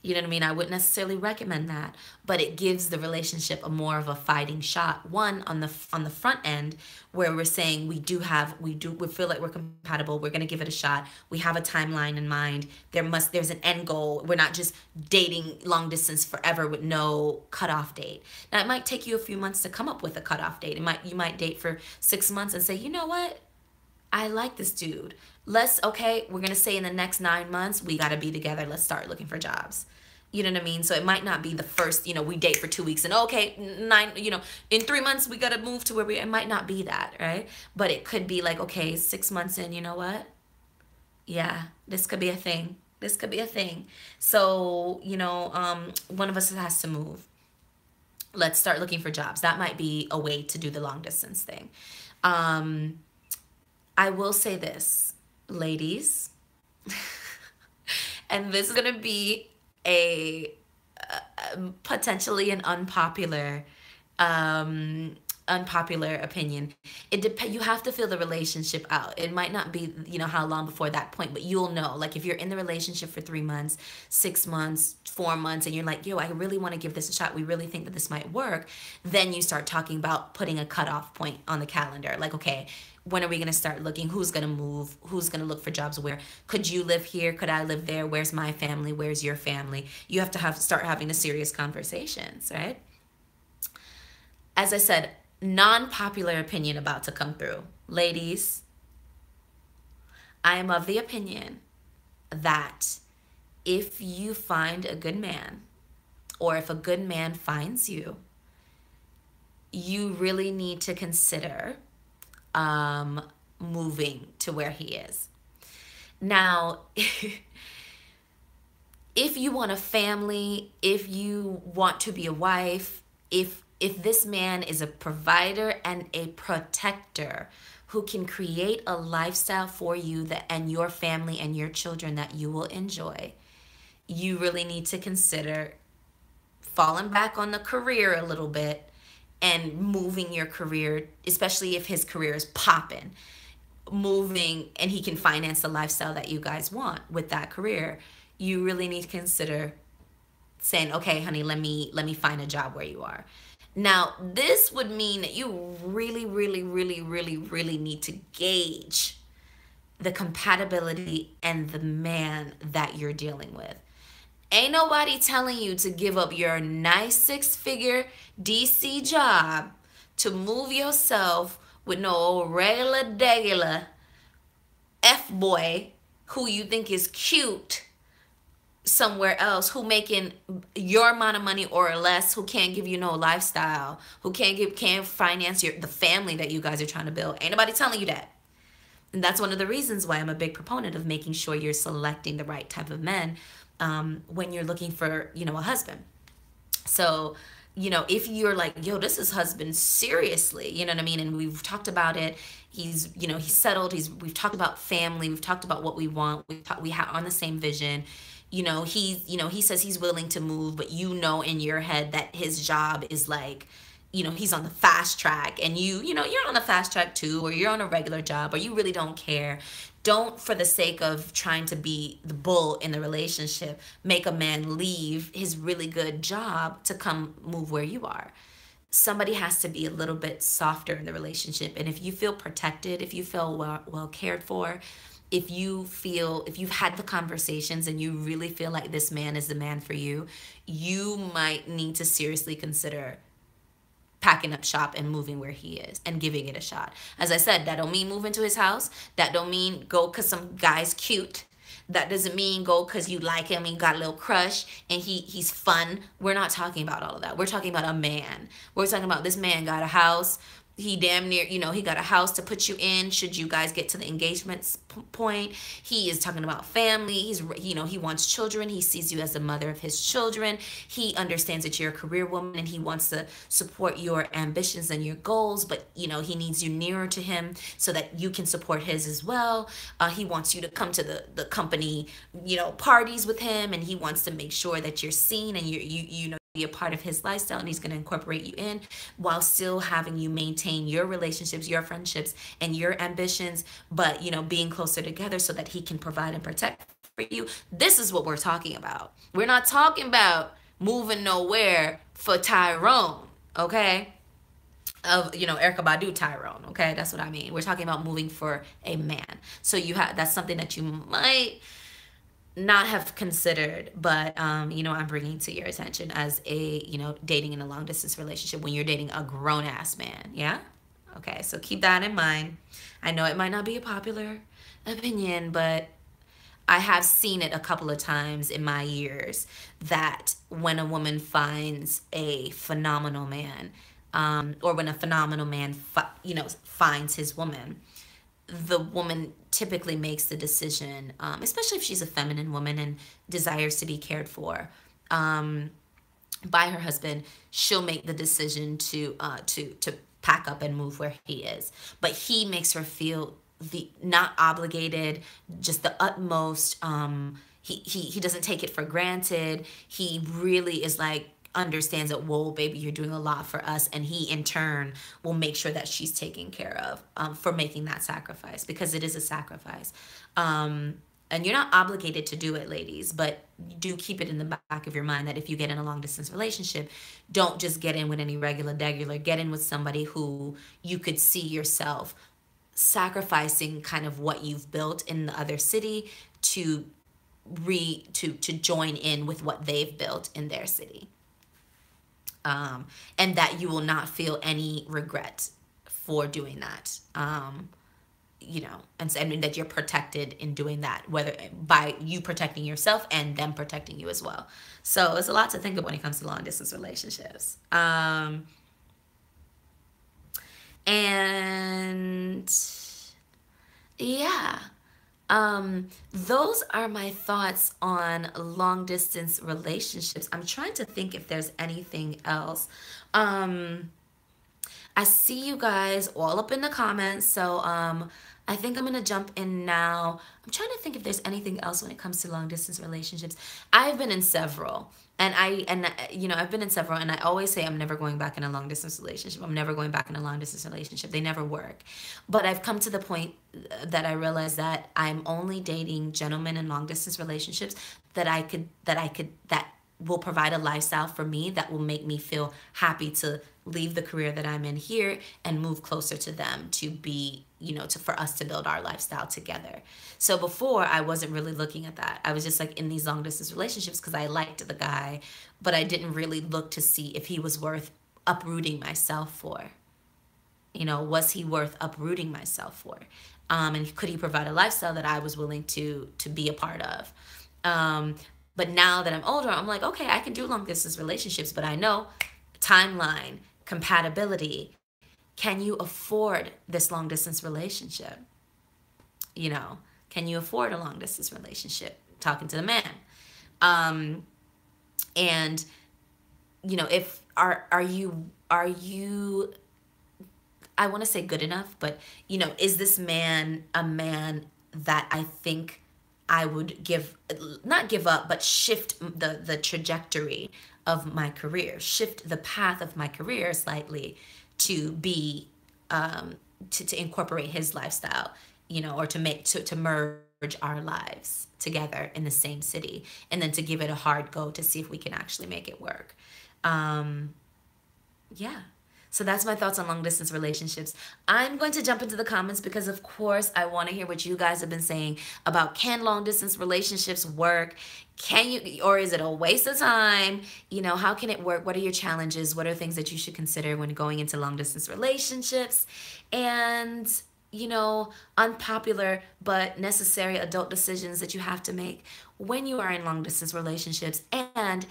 You know what I mean? I wouldn't necessarily recommend that, but it gives the relationship a more of a fighting shot. One, on the front end, where we're saying we feel like we're compatible. We're gonna give it a shot. We have a timeline in mind. There's an end goal. We're not just dating long distance forever with no cutoff date. Now it might take you a few months to come up with a cutoff date. You might date for 6 months and say, you know what? I like this dude. We're going to say in the next 9 months, we got to be together. Let's start looking for jobs. You know what I mean? So it might not be the first, we date for 2 weeks and in 3 months, we got to move to it might not be that, right? But it could be like, okay, 6 months in, you know what? Yeah, this could be a thing. This could be a thing. So, one of us has to move. Let's start looking for jobs. That might be a way to do the long distance thing. I will say this, ladies, and this is going to be a potentially an unpopular opinion. You have to feel the relationship out. It might not be, how long before that point, but you'll know. Like if you're in the relationship for 3 months, 6 months, 4 months, and you're like, yo, I really want to give this a shot. We really think that this might work. Then you start talking about putting a cutoff point on the calendar. Like, okay, when are we going to start looking? Who's going to move? Who's going to look for jobs where? Could you live here? Could I live there? Where's my family? Where's your family? You have to start having the serious conversations, right? As I said, non-popular opinion about to come through. Ladies, I am of the opinion that if you find a good man, or if a good man finds you, you really need to consider moving to where he is. Now, if you want a family, if you want to be a wife, if this man is a provider and a protector who can create a lifestyle for you and your family and your children that you will enjoy, you really need to consider falling back on the career a little bit and moving your career, especially if his career is popping, moving and he can finance the lifestyle that you guys want with that career. You really need to consider saying, okay, honey, let me find a job where you are. Now, this would mean that you really, really, really, really, really need to gauge the compatibility and the man that you're dealing with. Ain't nobody telling you to give up your nice 6-figure DC job to move yourself with no old regular F-boy who you think is cute somewhere else, who making your amount of money or less, who can't give you no lifestyle, who can't finance the family that you guys are trying to build. Ain't nobody telling you that. And that's one of the reasons why I'm a big proponent of making sure you're selecting the right type of men when you're looking for, a husband. So, if you're like, yo, this is husband, seriously, you know what I mean? And we've talked about it. He's settled. We've talked about family. We've talked about what we want. We are on the same vision. he says he's willing to move, but in your head that his job is like, he's on the fast track, and you're on the fast track too, or you're on a regular job, or you really don't care. Don't, for the sake of trying to be the bull in the relationship, make a man leave his really good job to come move where you are. Somebody has to be a little bit softer in the relationship. And if you feel protected, if you feel well cared for, if you've had the conversations and you really feel like this man is the man for you, you might need to seriously consider packing up shop and moving where he is and giving it a shot. As I said, that don't mean move into his house. That don't mean go because some guy's cute. That doesn't mean go because you like him and you got a little crush and he's fun. We're not talking about all of that. We're talking about a man. We're talking about this man got a house. He damn near, he got a house to put you in should you guys get to the engagement point. He is talking about family. He wants children. He sees you as the mother of his children. He understands that you're a career woman and he wants to support your ambitions and your goals, but, he needs you nearer to him so that you can support his as well. He wants you to come to the company, parties with him, and he wants to make sure that you're seen and you be a part of his lifestyle, and he's going to incorporate you in while still having you maintain your relationships, your friendships, and your ambitions, but being closer together so that he can provide and protect for you. This is what we're talking about. We're not talking about moving nowhere for Tyrone, okay? Of Erykah Badu Tyrone, okay? That's what I mean. We're talking about moving for a man. So that's something that you might not have considered, but I'm bringing to your attention as a dating in a long distance relationship when you're dating a grown ass man. Yeah, okay, so keep that in mind. I know it might not be a popular opinion, but I have seen it a couple of times in my years that when a woman finds a phenomenal man, or when a phenomenal man finds his woman, the woman typically makes the decision, especially if she's a feminine woman and desires to be cared for by her husband, she'll make the decision to pack up and move where he is. But he makes her feel not obligated, just the utmost. He doesn't take it for granted. He really is like, understands that, whoa, baby, you're doing a lot for us, and he in turn will make sure that she's taken care of for making that sacrifice, because it is a sacrifice. And you're not obligated to do it, ladies, but do keep it in the back of your mind that if you get in a long distance relationship, don't just get in with any degular. Get in with somebody who you could see yourself sacrificing kind of what you've built in the other city to join in with what they've built in their city. And that you will not feel any regret for doing that, and that you're protected in doing that, whether by you protecting yourself and them protecting you as well. So it's a lot to think of when it comes to long distance relationships. And yeah. Those are my thoughts on long distance relationships. I'm trying to think if there's anything else. I see you guys all up in the comments, so I think I'm gonna jump in now. I'm trying to think if there's anything else when it comes to long distance relationships. I've been in several. And I've been in several, and I always say I'm never going back in a long distance relationship. I'm never going back in a long distance relationship. They never work. But I've come to the point that I realize that I'm only dating gentlemen in long distance relationships that will provide a lifestyle for me that will make me feel happy to leave the career that I'm in here and move closer to them to be, for us to build our lifestyle together. So before, I wasn't really looking at that. I was just like in these long distance relationships because I liked the guy, but I didn't really look to see if he was worth uprooting myself for. Was he worth uprooting myself for? And could he provide a lifestyle that I was willing to be a part of? But now that I'm older, I'm like, okay, I can do long distance relationships, but I know timeline, compatibility. Can you afford this long distance relationship? Can you afford a long distance relationship? Talking to the man. And if are you I want to say good enough, but is this man a man that I think I would not give up, but shift the trajectory of my career, shift the path of my career slightly to be to incorporate his lifestyle, or to merge our lives together in the same city, and then to give it a hard go to see if we can actually make it work. Yeah. So that's my thoughts on long distance relationships. I'm going to jump into the comments because, of course, I want to hear what you guys have been saying about, can long distance relationships work? Can you, or is it a waste of time? How can it work? What are your challenges? What are things that you should consider when going into long distance relationships? And, unpopular but necessary adult decisions that you have to make when you are in long distance relationships. And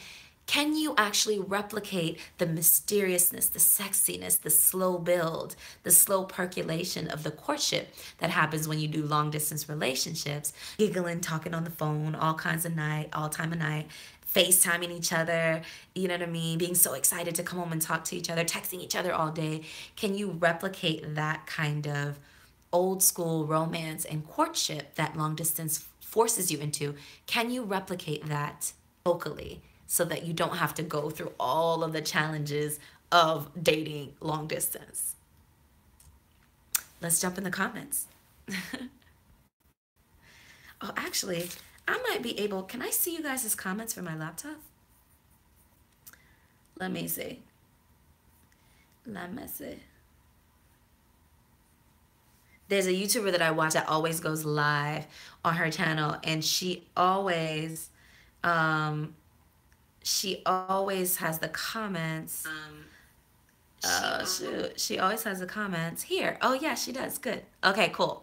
can you actually replicate the mysteriousness, the sexiness, the slow build, the slow percolation of the courtship that happens when you do long distance relationships? Giggling, talking on the phone, all time of night, FaceTiming each other, you know what I mean? Being so excited to come home and talk to each other, texting each other all day. Can you replicate that kind of old school romance and courtship that long distance forces you into? Can you replicate that locally, so that you don't have to go through all of the challenges of dating long distance? Let's jump in the comments. Oh, actually, I might be able, can I see you guys' comments from my laptop? Let me see. There's a YouTuber that I watch that always goes live on her channel, and she always has the comments. Oh, shoot. She always has the comments here. Oh, yeah, she does. Good. Okay, cool.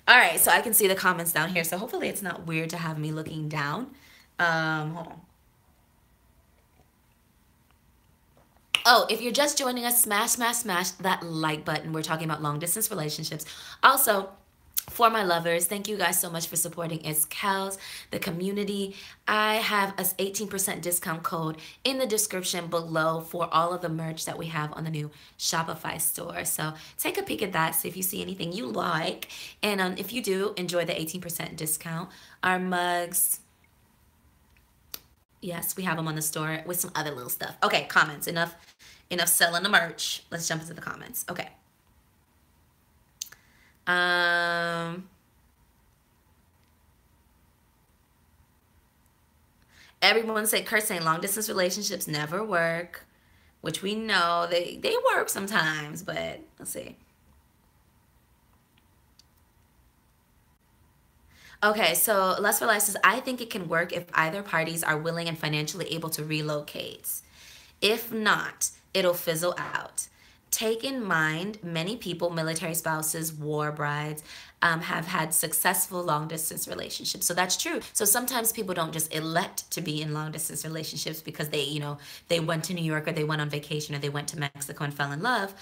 All right, so I can see the comments down here. So hopefully it's not weird to have me looking down. Hold on. Oh, if you're just joining us, smash that like button. We're talking about long distance relationships. Also, for my lovers, thank you guys so much for supporting It's Kells, the community. I have a 18% discount code in the description below for all of the merch that we have on the new Shopify store. So take a peek at that, see if you see anything you like. And if you do, enjoy the 18% discount. Our mugs, yes, we have them on the store with some other little stuff. Okay, comments. Enough selling the merch. Let's jump into the comments. Okay. Everyone said, Kurt saying long distance relationships never work, which we know they work sometimes, but let's see. Okay, so Less for Life says, I think it can work if either parties are willing and financially able to relocate. If not, it'll fizzle out. Take in mind, many people, military spouses, war brides, have had successful long distance relationships. So that's true. So sometimes people don't just elect to be in long distance relationships because they went to New York, or they went on vacation, or they went to Mexico and fell in love.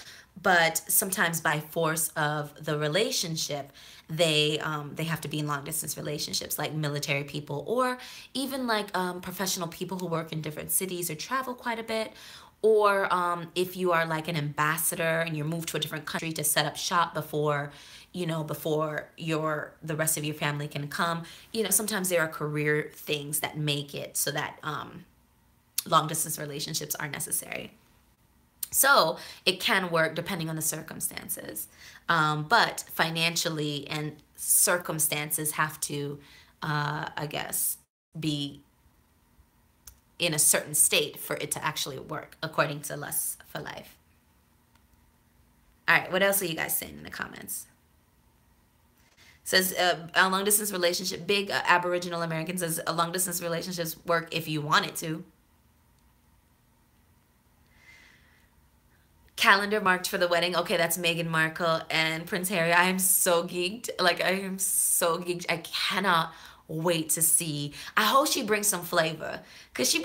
But sometimes by force of the relationship, they have to be in long distance relationships, like military people, or even like professional people who work in different cities or travel quite a bit. Or if you are like an ambassador and you're moved to a different country to set up shop before the rest of your family can come. Sometimes there are career things that make it so that long distance relationships are necessary. So it can work depending on the circumstances. But financially and circumstances have to, I guess, be in a certain state for it to actually work, according to Less for Life. All right, what else are you guys saying in the comments? Says a long distance relationship, big Aboriginal American says a long distance relationships work if you want it to. Calendar marked for the wedding. Okay, that's Meghan Markle and Prince Harry. I am so geeked. Like, I am so geeked. I cannot wait to see. I hope she brings some flavor, because she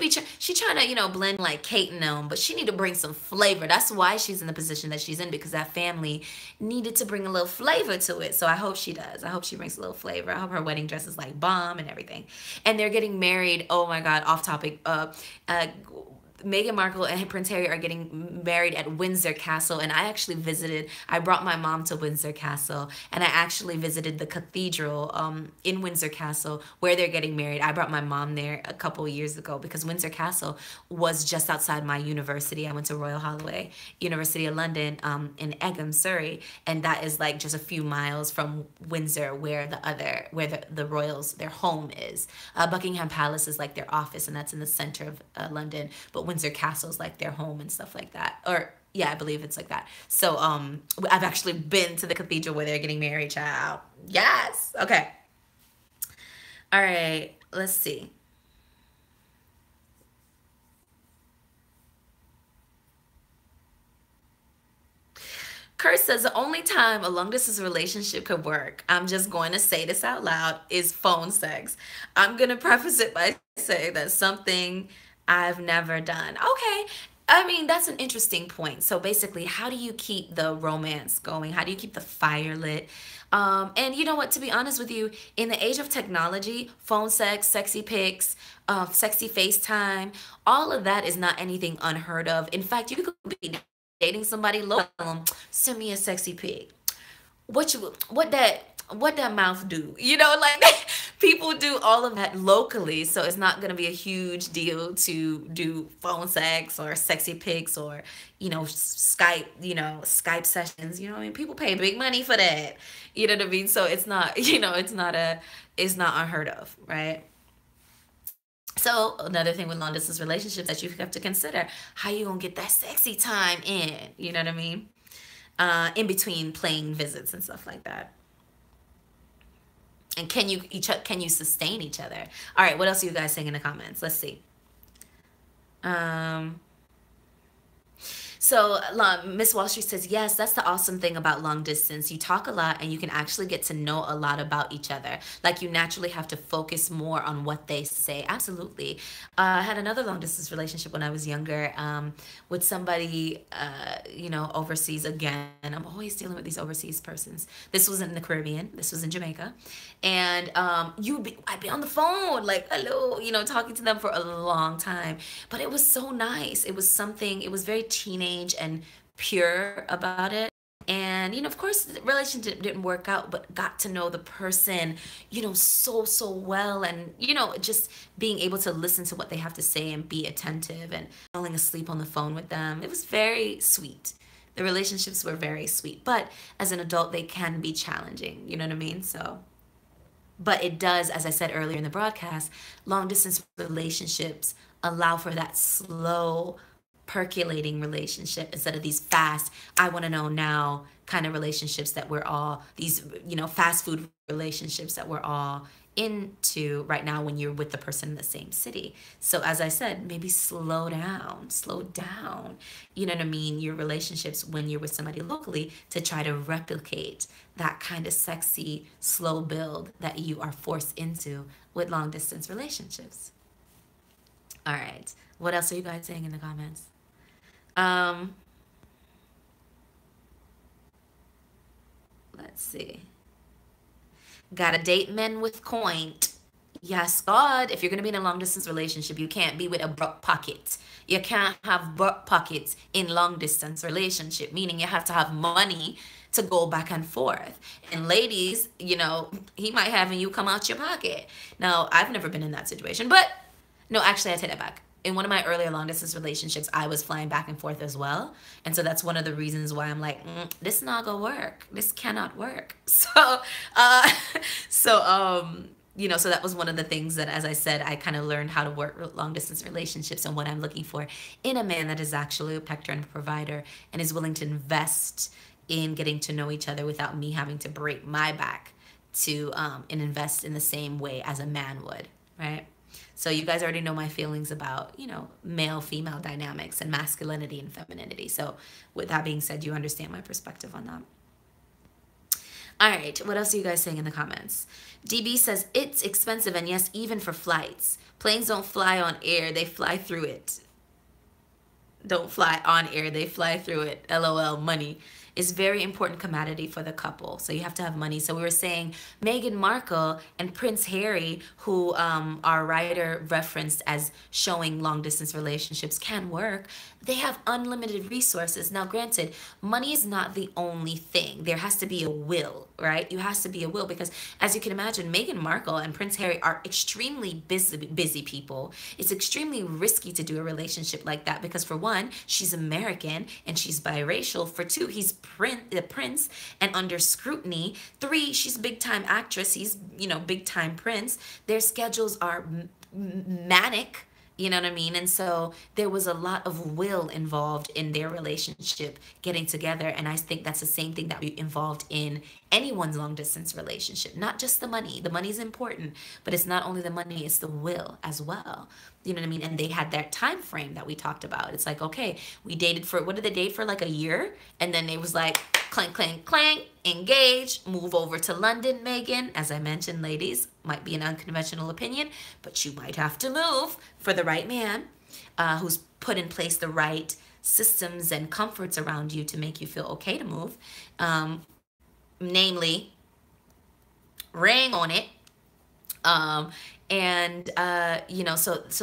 trying to blend like Kate and them, but she need to bring some flavor. That's why she's in the position that she's in, because that family needed to bring a little flavor to it. So I hope she does. I hope she brings a little flavor. I hope her wedding dress is like bomb and everything. And they're getting married. Oh my God, off topic. Meghan Markle and Prince Harry are getting married at Windsor Castle, and I actually visited. I brought my mom to Windsor Castle, and I actually visited the cathedral in Windsor Castle where they're getting married. I brought my mom there a couple years ago because Windsor Castle was just outside my university. I went to Royal Holloway, University of London, in Egham, Surrey, and that is like just a few miles from Windsor, where the royals, their home is. Buckingham Palace is like their office, and that's in the center of London. But Windsor Castle is like their home and stuff like that. Or yeah, I believe it's like that. So I've actually been to the cathedral where they're getting married, child. Yes. Okay. All right. Let's see. Kurt says the only time a long distance relationship could work, I'm just going to say this out loud, is phone sex. I'm going to preface it by saying that's something I've never done. Okay. I mean, that's an interesting point. So basically, how do you keep the romance going? How do you keep the fire lit? And you know what, to be honest with you, in the age of technology, phone sex, sexy pics, sexy FaceTime, all of that is not anything unheard of. In fact, you could be dating somebody local, send me a sexy pic. What that mouth do? You know, like people do all of that locally, so it's not gonna be a huge deal to do phone sex or sexy pics or Skype sessions. You know what I mean? People pay big money for that. You know what I mean? So it's not it's not unheard of, right? So another thing with long distance relationships that you have to consider, how you gonna get that sexy time in, you know what I mean? In between plane visits and stuff like that. And can you sustain each other? All right, what else are you guys saying in the comments? Let's see. So Miss Wall Street says, yes, that's the awesome thing about long distance. You talk a lot and you can actually get to know a lot about each other. Like you naturally have to focus more on what they say. Absolutely. I had another long distance relationship when I was younger with somebody, overseas again. I'm always dealing with these overseas persons. This was in the Caribbean. This was in Jamaica. And I'd be on the phone, like, hello, talking to them for a long time. But it was so nice. It was very teenage and pure about it. And, of course, the relationship didn't work out, but got to know the person, so well. And, just being able to listen to what they have to say and be attentive and falling asleep on the phone with them. It was very sweet. The relationships were very sweet. But as an adult, they can be challenging. You know what I mean? So, but it does, as I said earlier in the broadcast, long distance relationships allow for that slow, percolating relationship instead of these fast, I want to know now kind of relationships that we're all, these, fast food relationships that we're all into right now when you're with the person in the same city. So as I said, maybe slow down, you know what I mean, your relationships when you're with somebody locally to try to replicate that kind of sexy, slow build that you are forced into with long distance relationships. All right. What else are you guys saying in the comments? Let's see. Gotta date men with coin. Yes, God. If you're gonna be in a long distance relationship, you can't be with a broke pocket. You can't have broke pockets in long distance relationship, meaning you have to have money to go back and forth. And ladies, he might have you come out your pocket. Now, I've never been in that situation, but no, actually, I take that back. In one of my earlier long distance relationships, I was flying back and forth as well. And so that's one of the reasons why I'm like, this not gonna work. This cannot work. So, so that was one of the things that, as I said, I kind of learned how to work long distance relationships and what I'm looking for in a man that is actually a protector and a provider and is willing to invest in getting to know each other without me having to break my back to and invest in the same way as a man would, right? So you guys already know my feelings about, male-female dynamics and masculinity and femininity. So with that being said, you understand my perspective on that. All right, what else are you guys saying in the comments? DB says, it's expensive, and yes, even for flights. Planes don't fly on air, they fly through it. Don't fly on air, they fly through it. LOL, money. is very important commodity for the couple. So you have to have money. So we were saying Meghan Markle and Prince Harry, who our writer referenced as showing long distance relationships can work. They have unlimited resources. Now, granted, money is not the only thing. There has to be a will, right? You has to be a will because, as you can imagine, Meghan Markle and Prince Harry are extremely busy people. It's extremely risky to do a relationship like that because, for one, she's American and she's biracial. For two, he's the prince and under scrutiny. Three, she's a big time actress. He's, big time prince. Their schedules are manic. You know what I mean? And so there was a lot of will involved in their relationship getting together. And I think that's the same thing that we involved in anyone's long distance relationship. Not just the money. The money is important, but it's not only the money, it's the will as well. You know what I mean? And they had that time frame that we talked about. It's like, okay, we dated for, what did they date for? Like a year? And then it was like, clank, clank, clank, engage, move over to London, Megan. As I mentioned, ladies, might be an unconventional opinion, but you might have to move for the right man who's put in place the right systems and comforts around you to make you feel okay to move. Namely, ring on it. So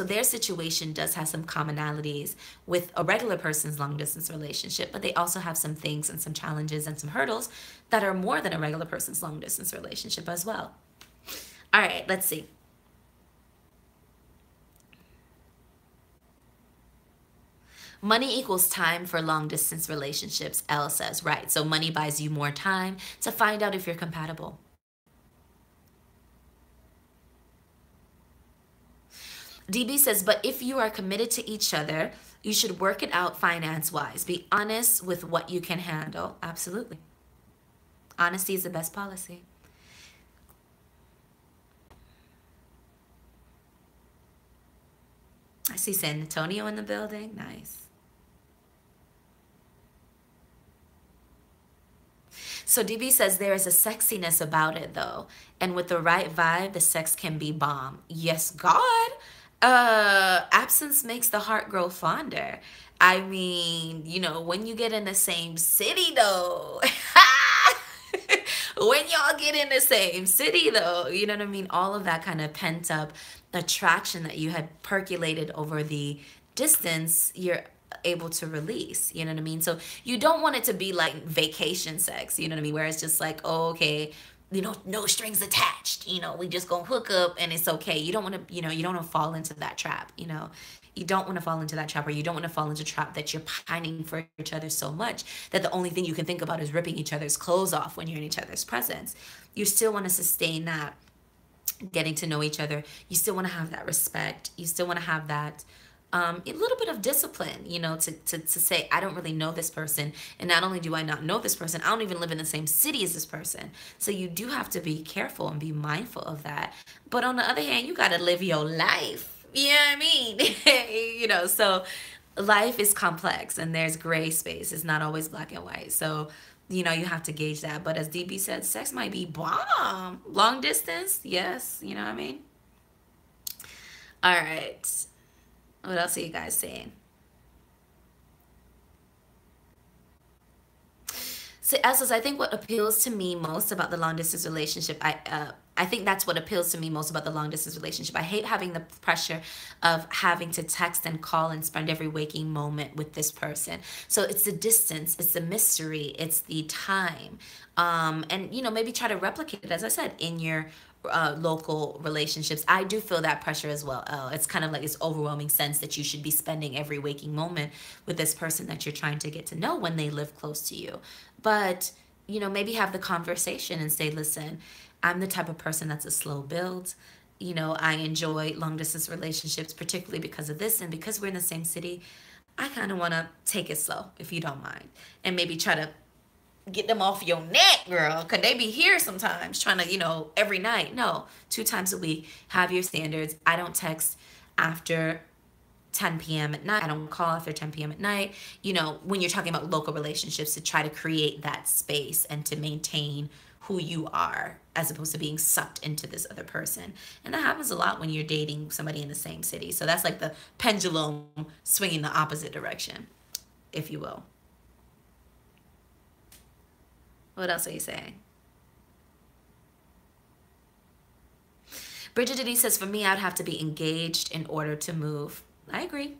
their situation does have some commonalities with a regular person's long distance relationship, but they also have some things and some challenges and some hurdles that are more than a regular person's long distance relationship as well. All right, let's see. Money equals time for long distance relationships, Elle says. Right, so money buys you more time to find out if you're compatible. DB says, but if you are committed to each other, you should work it out finance-wise. Be honest with what you can handle. Absolutely. Honesty is the best policy. I see San Antonio in the building. Nice. So DB says there is a sexiness about it, though. And with the right vibe, the sex can be bomb. Yes, God. Absence makes the heart grow fonder. I mean, when you get in the same city, though. When y'all get in the same city, though, you know what I mean? All of that kind of pent up attraction that you had percolated over the distance, you're able to release, you know what I mean? So you don't want it to be like vacation sex, you know what I mean? Where it's just like, oh, okay, no strings attached, we just gonna hook up and it's okay. You don't want to, you don't want to fall into that trap, You don't want to fall into that trap, or you don't want to fall into a trap that you're pining for each other so much that the only thing you can think about is ripping each other's clothes off when you're in each other's presence. You still want to sustain that getting to know each other. You still want to have that respect. You still want to have that a little bit of discipline, to say, I don't really know this person. And not only do I not know this person, I don't even live in the same city as this person. So you do have to be careful and be mindful of that. But on the other hand, you got to live your life. You know what I mean? So life is complex and there's gray space. It's not always black and white. So, you have to gauge that. But as DB said, sex might be bomb. Long distance, yes. You know what I mean? All right. What else are you guys saying? So, Essos, I think what appeals to me most about the long distance relationship, I think that's what appeals to me most about the long distance relationship. I hate having the pressure of having to text and call and spend every waking moment with this person. So it's the distance, it's the mystery, it's the time. And, maybe try to replicate it, as I said, in your local relationships. I do feel that pressure as well. It's kind of like this overwhelming sense that you should be spending every waking moment with this person that you're trying to get to know when they live close to you. But, maybe have the conversation and say, listen, I'm the type of person that's a slow build. I enjoy long distance relationships, particularly because of this. And because we're in the same city, I kind of want to take it slow, if you don't mind. And maybe try to get them off your neck, girl. Could they be here sometimes trying to, every night? No, 2 times a week. Have your standards. I don't text after 10 p.m. at night. I don't call after 10 p.m. at night. When you're talking about local relationships, to try to create that space and to maintain who you are as opposed to being sucked into this other person. And that happens a lot when you're dating somebody in the same city. So that's like the pendulum swinging the opposite direction, if you will. What else are you saying? Bridget Denise says, for me, I'd have to be engaged in order to move. I agree.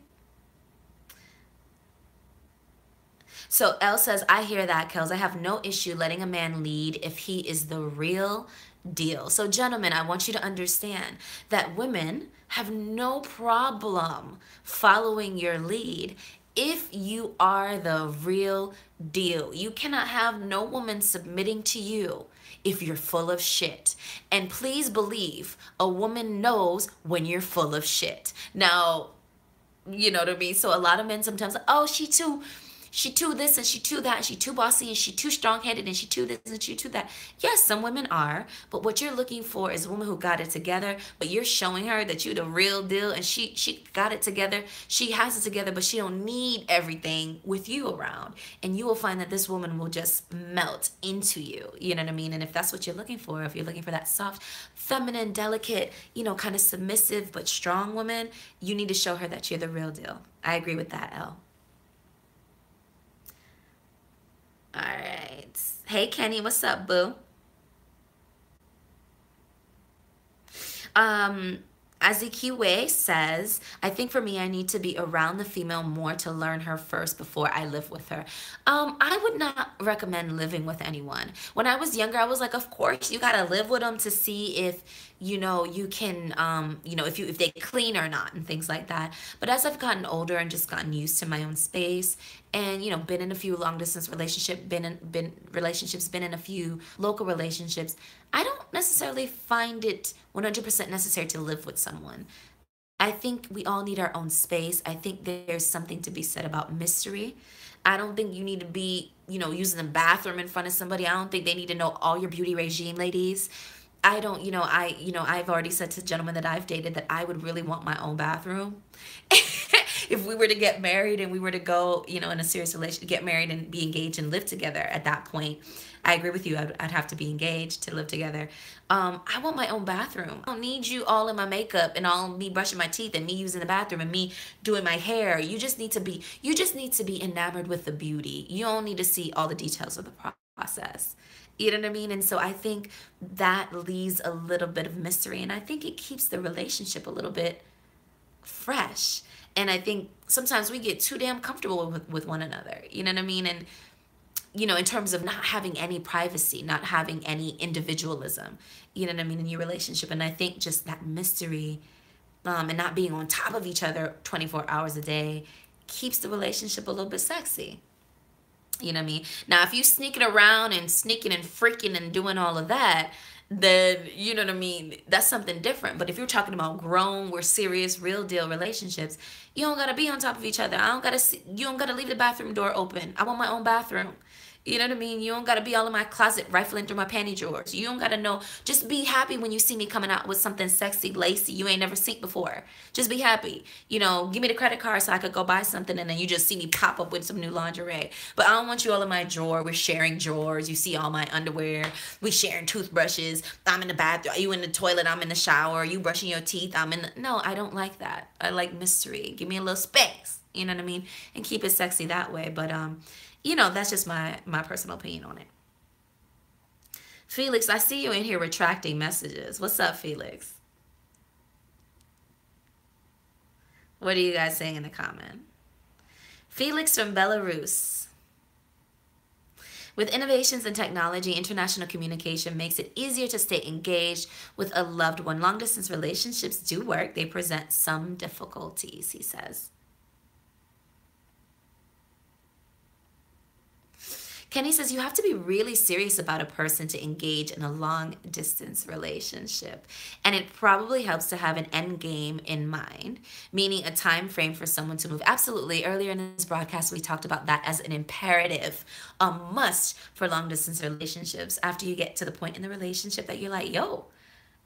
So Elle says, I hear that, Kells. I have no issue letting a man lead if he is the real deal. So gentlemen, I want you to understand that women have no problem following your lead if you are the real deal. You cannot have no woman submitting to you if you're full of shit. And please believe a woman knows when you're full of shit. Now, you know what I mean? So a lot of men sometimes, oh, she too this and she too that, and she too bossy and she too strong-headed and she too this and she too that. Yes, some women are, but what you're looking for is a woman who got it together, but you're showing her that you're the real deal, and she got it together, she has it together, but she don't need everything with you around. And you will find that this woman will just melt into you, you know what I mean? And if that's what you're looking for, if you're looking for that soft, feminine, delicate, you know, kind of submissive but strong woman, you need to show her that you're the real deal. I agree with that, Elle. All right. Hey, Kenny, what's up, boo? Azikiwe says, I think for me, I need to be around the female more to learn her first before I live with her. I would not recommend living with anyone. When I was younger, I was like, of course, you got to live with them to see if, you know, you can, you know, if they clean or not and things like that. But as I've gotten older and just gotten used to my own space and, you know, been in a few long distance relationships, been in a few local relationships, I don't necessarily find it 100% necessary to live with someone. I think we all need our own space. I think there's something to be said about mystery. I don't think you need to be, you know, using the bathroom in front of somebody. I don't think they need to know all your beauty regime, ladies. I don't, I've already said to gentlemen that I've dated that I would really want my own bathroom. If we were to get married and we were to go, you know, in a serious relationship, get married and be engaged and live together at that point, I agree with you. I'd have to be engaged to live together. I want my own bathroom. I don't need you all in my makeup and all me brushing my teeth and me using the bathroom and me doing my hair. You just need to be enamored with the beauty. You don't need to see all the details of the process. You know what I mean? And so I think that leaves a little bit of mystery, and I think it keeps the relationship a little bit fresh. And I think sometimes we get too damn comfortable with one another. You know what I mean? And, you know, in terms of not having any privacy, not having any individualism, you know what I mean, in your relationship. And I think just that mystery and not being on top of each other 24 hours a day keeps the relationship a little bit sexy. You know what I mean? Now, if you sneaking around and sneaking and freaking and doing all of that, then, you know what I mean, that's something different. But if you're talking about grown, we're serious, real deal relationships, you don't got to be on top of each other. You don't got to leave the bathroom door open. I want my own bathroom. You know what I mean? You don't got to be all in my closet rifling through my panty drawers. You don't got to know. Just be happy when you see me coming out with something sexy, lacy you ain't never seen before. Just be happy. You know, give me the credit card so I could go buy something, and then you just see me pop up with some new lingerie. But I don't want you all in my drawer. We're sharing drawers. You see all my underwear. We sharing toothbrushes. I'm in the bathroom. You in the toilet. I'm in the shower. You brushing your teeth. No, I don't like that. I like mystery. Give me a little space. You know what I mean? And keep it sexy that way. But, you know, that's just my personal opinion on it. Felix, I see you in here retracting messages. What's up, Felix? What are you guys saying in the comment? Felix from Belarus. With innovations in technology, international communication makes it easier to stay engaged with a loved one. Long-distance relationships do work. They present some difficulties, he says. Kenny says, you have to be really serious about a person to engage in a long-distance relationship. And it probably helps to have an end game in mind, meaning a time frame for someone to move. Absolutely. Earlier in this broadcast, we talked about that as an imperative, a must for long-distance relationships. After you get to the point in the relationship that you're like, yo,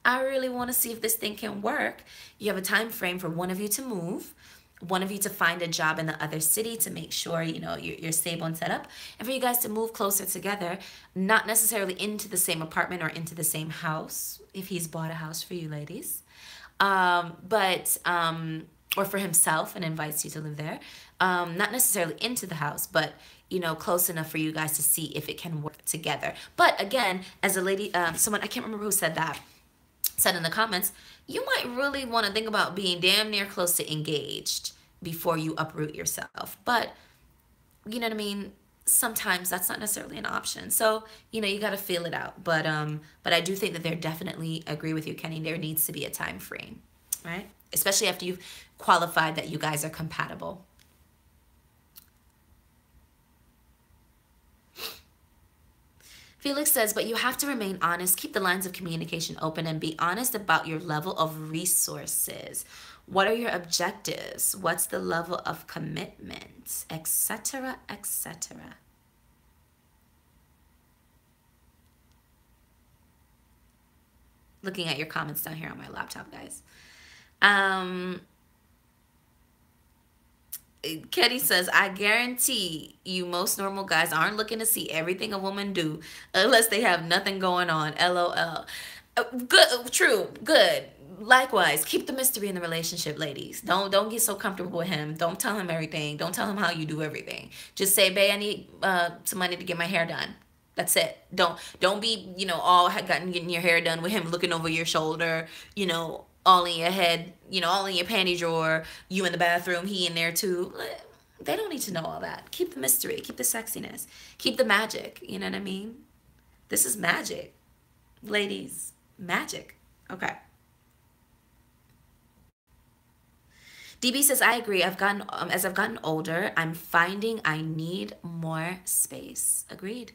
I really want to see if this thing can work. You have a time frame for one of you to move, one of you to find a job in the other city to make sure, you know, you're stable and set up, and for you guys to move closer together, not necessarily into the same apartment or into the same house, if he's bought a house for you ladies. or for himself and invites you to live there. Not necessarily into the house, but close enough for you guys to see if it can work together. But again, as a lady, someone, I can't remember who said that, said in the comments, you might really want to think about being damn near close to engaged before you uproot yourself. But you know what I mean? Sometimes that's not necessarily an option. So, you got to feel it out. But I do think that there definitely, agree with you, Kenny, there needs to be a time frame, right? Especially after you've qualified that you guys are compatible. Felix says, but you have to remain honest, keep the lines of communication open, and be honest about your level of resources. What are your objectives? What's the level of commitment? Etc., etc. Looking at your comments down here on my laptop, guys. Kenny says, I guarantee you most normal guys aren't looking to see everything a woman do unless they have nothing going on. LOL. Good, true, good. Likewise, keep the mystery in the relationship, ladies. Don't get so comfortable with him. Don't tell him everything. Don't tell him how you do everything. Just say, babe, I need some money to get my hair done. That's it. Don't be, all getting your hair done with him looking over your shoulder, all in your head, all in your panty drawer, you in the bathroom, he in there too. They don't need to know all that. Keep the mystery, keep the sexiness, keep the magic, you know what I mean? This is magic. Ladies, magic. Okay. DB says, I agree. As I've gotten older, I'm finding I need more space. Agreed.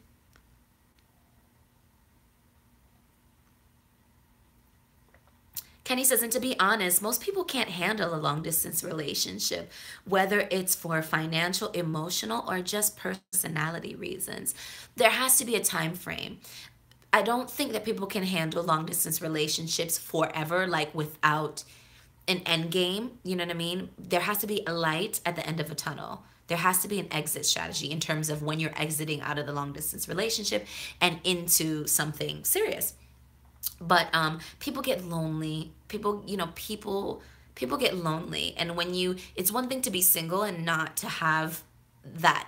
Kenny says, and to be honest, most people can't handle a long distance relationship, whether it's for financial, emotional, or just personality reasons. There has to be a time frame. I don't think that people can handle long distance relationships forever, like without an end game. You know what I mean? There has to be a light at the end of a tunnel. There has to be an exit strategy in terms of when you're exiting out of the long distance relationship and into something serious. But people get lonely. People get lonely, and it's one thing to be single and not to have that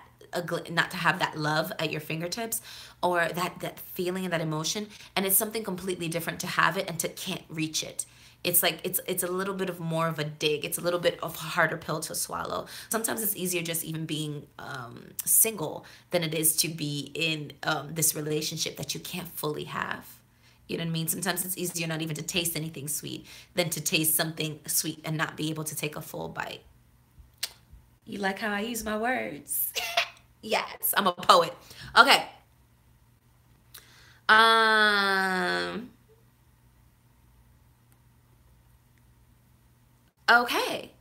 love at your fingertips, or that feeling and that emotion, and it's something completely different to have it and to can't reach it. It's like it's a little bit of more of a dig. It's a little bit of a harder pill to swallow. Sometimes it's easier just even being single than it is to be in this relationship that you can't fully have. You know what I mean? Sometimes it's easier not even to taste anything sweet than to taste something sweet and not be able to take a full bite. You like how I use my words? Yes, I'm a poet. Okay. Okay.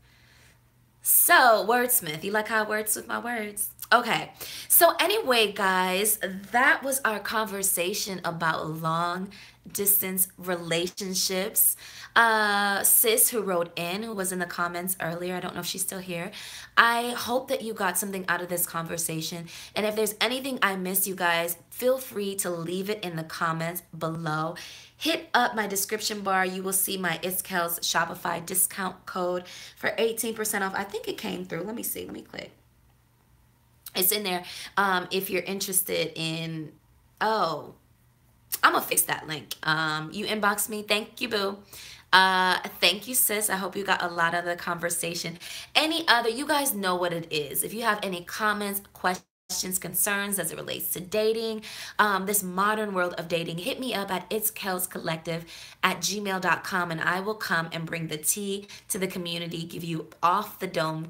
So, wordsmith, you like how I words with my words? Okay. So anyway, guys, that was our conversation about long distance relationships. Sis who wrote in, who was in the comments earlier, I don't know if she's still here. I hope that you got something out of this conversation. And if there's anything I missed, you guys, feel free to leave it in the comments below. Hit up my description bar. You will see my itskell's Shopify discount code for 18% off. I think it came through. Let me see. Let me click. It's in there. If you're interested in, I'm gonna fix that link. You inbox me. Thank you, boo. Thank you, sis. I hope you got a lot of the conversation. Any other, you guys know what it is. If you have any comments, questions, concerns as it relates to dating, this modern world of dating, hit me up at itskellscollective@gmail.com, and I will come and bring the tea to the community, give you off the dome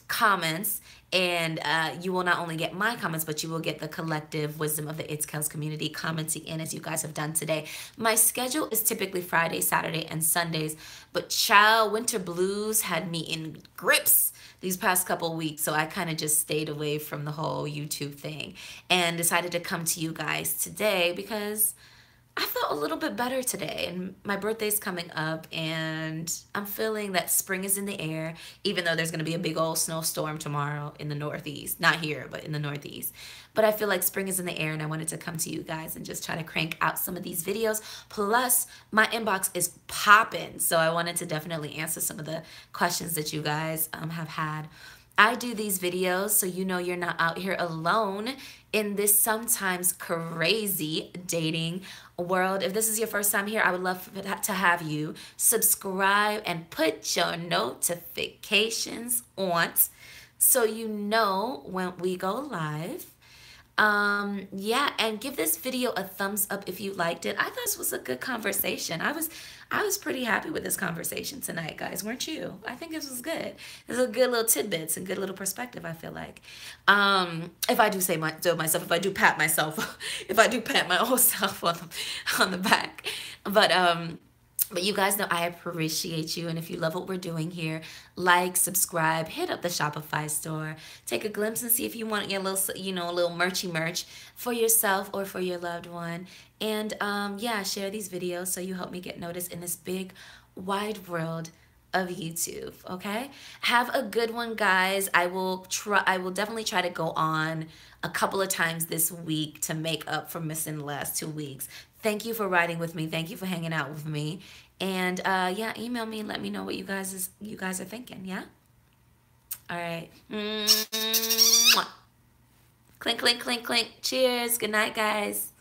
comments, and you will not only get my comments, but you will get the collective wisdom of the Kells community commenting in, as you guys have done today. My schedule is typically Friday, Saturday, and Sundays, but child, winter blues had me in grips these past couple weeks, so I kind of just stayed away from the whole YouTube thing and decided to come to you guys today because I felt a little bit better today, and my birthday's coming up, and I'm feeling that spring is in the air, even though there's going to be a big old snowstorm tomorrow in the Northeast. Not here, but in the Northeast. But I feel like spring is in the air, and I wanted to come to you guys and just try to crank out some of these videos. Plus, my inbox is popping, so I wanted to definitely answer some of the questions that you guys have had. I do these videos so you know you're not out here alone in this sometimes crazy dating world. If this is your first time here, I would love to have you subscribe and put your notifications on so you know when we go live. Yeah, and give this video a thumbs up if you liked it. I thought this was a good conversation. I was pretty happy with this conversation tonight, guys, weren't you? I think this was good. This is a good little tidbits and good little perspective, I feel like. If I do say myself, if I do pat myself, if I do pat my own self on the back. But you guys know I appreciate you, and if you love what we're doing here, like, subscribe, hit up the Shopify store, take a glimpse and see if you want your little, a little merch for yourself or for your loved one. And yeah, share these videos so you help me get noticed in this big, wide world of YouTube. Okay, have a good one, guys. I will definitely try to go on a couple of times this week to make up for missing the last 2 weeks. Thank you for riding with me. Thank you for hanging out with me. And yeah, email me and let me know what you guys are thinking. Yeah. All right. Clink, clink, clink, clink. Cheers. Good night, guys.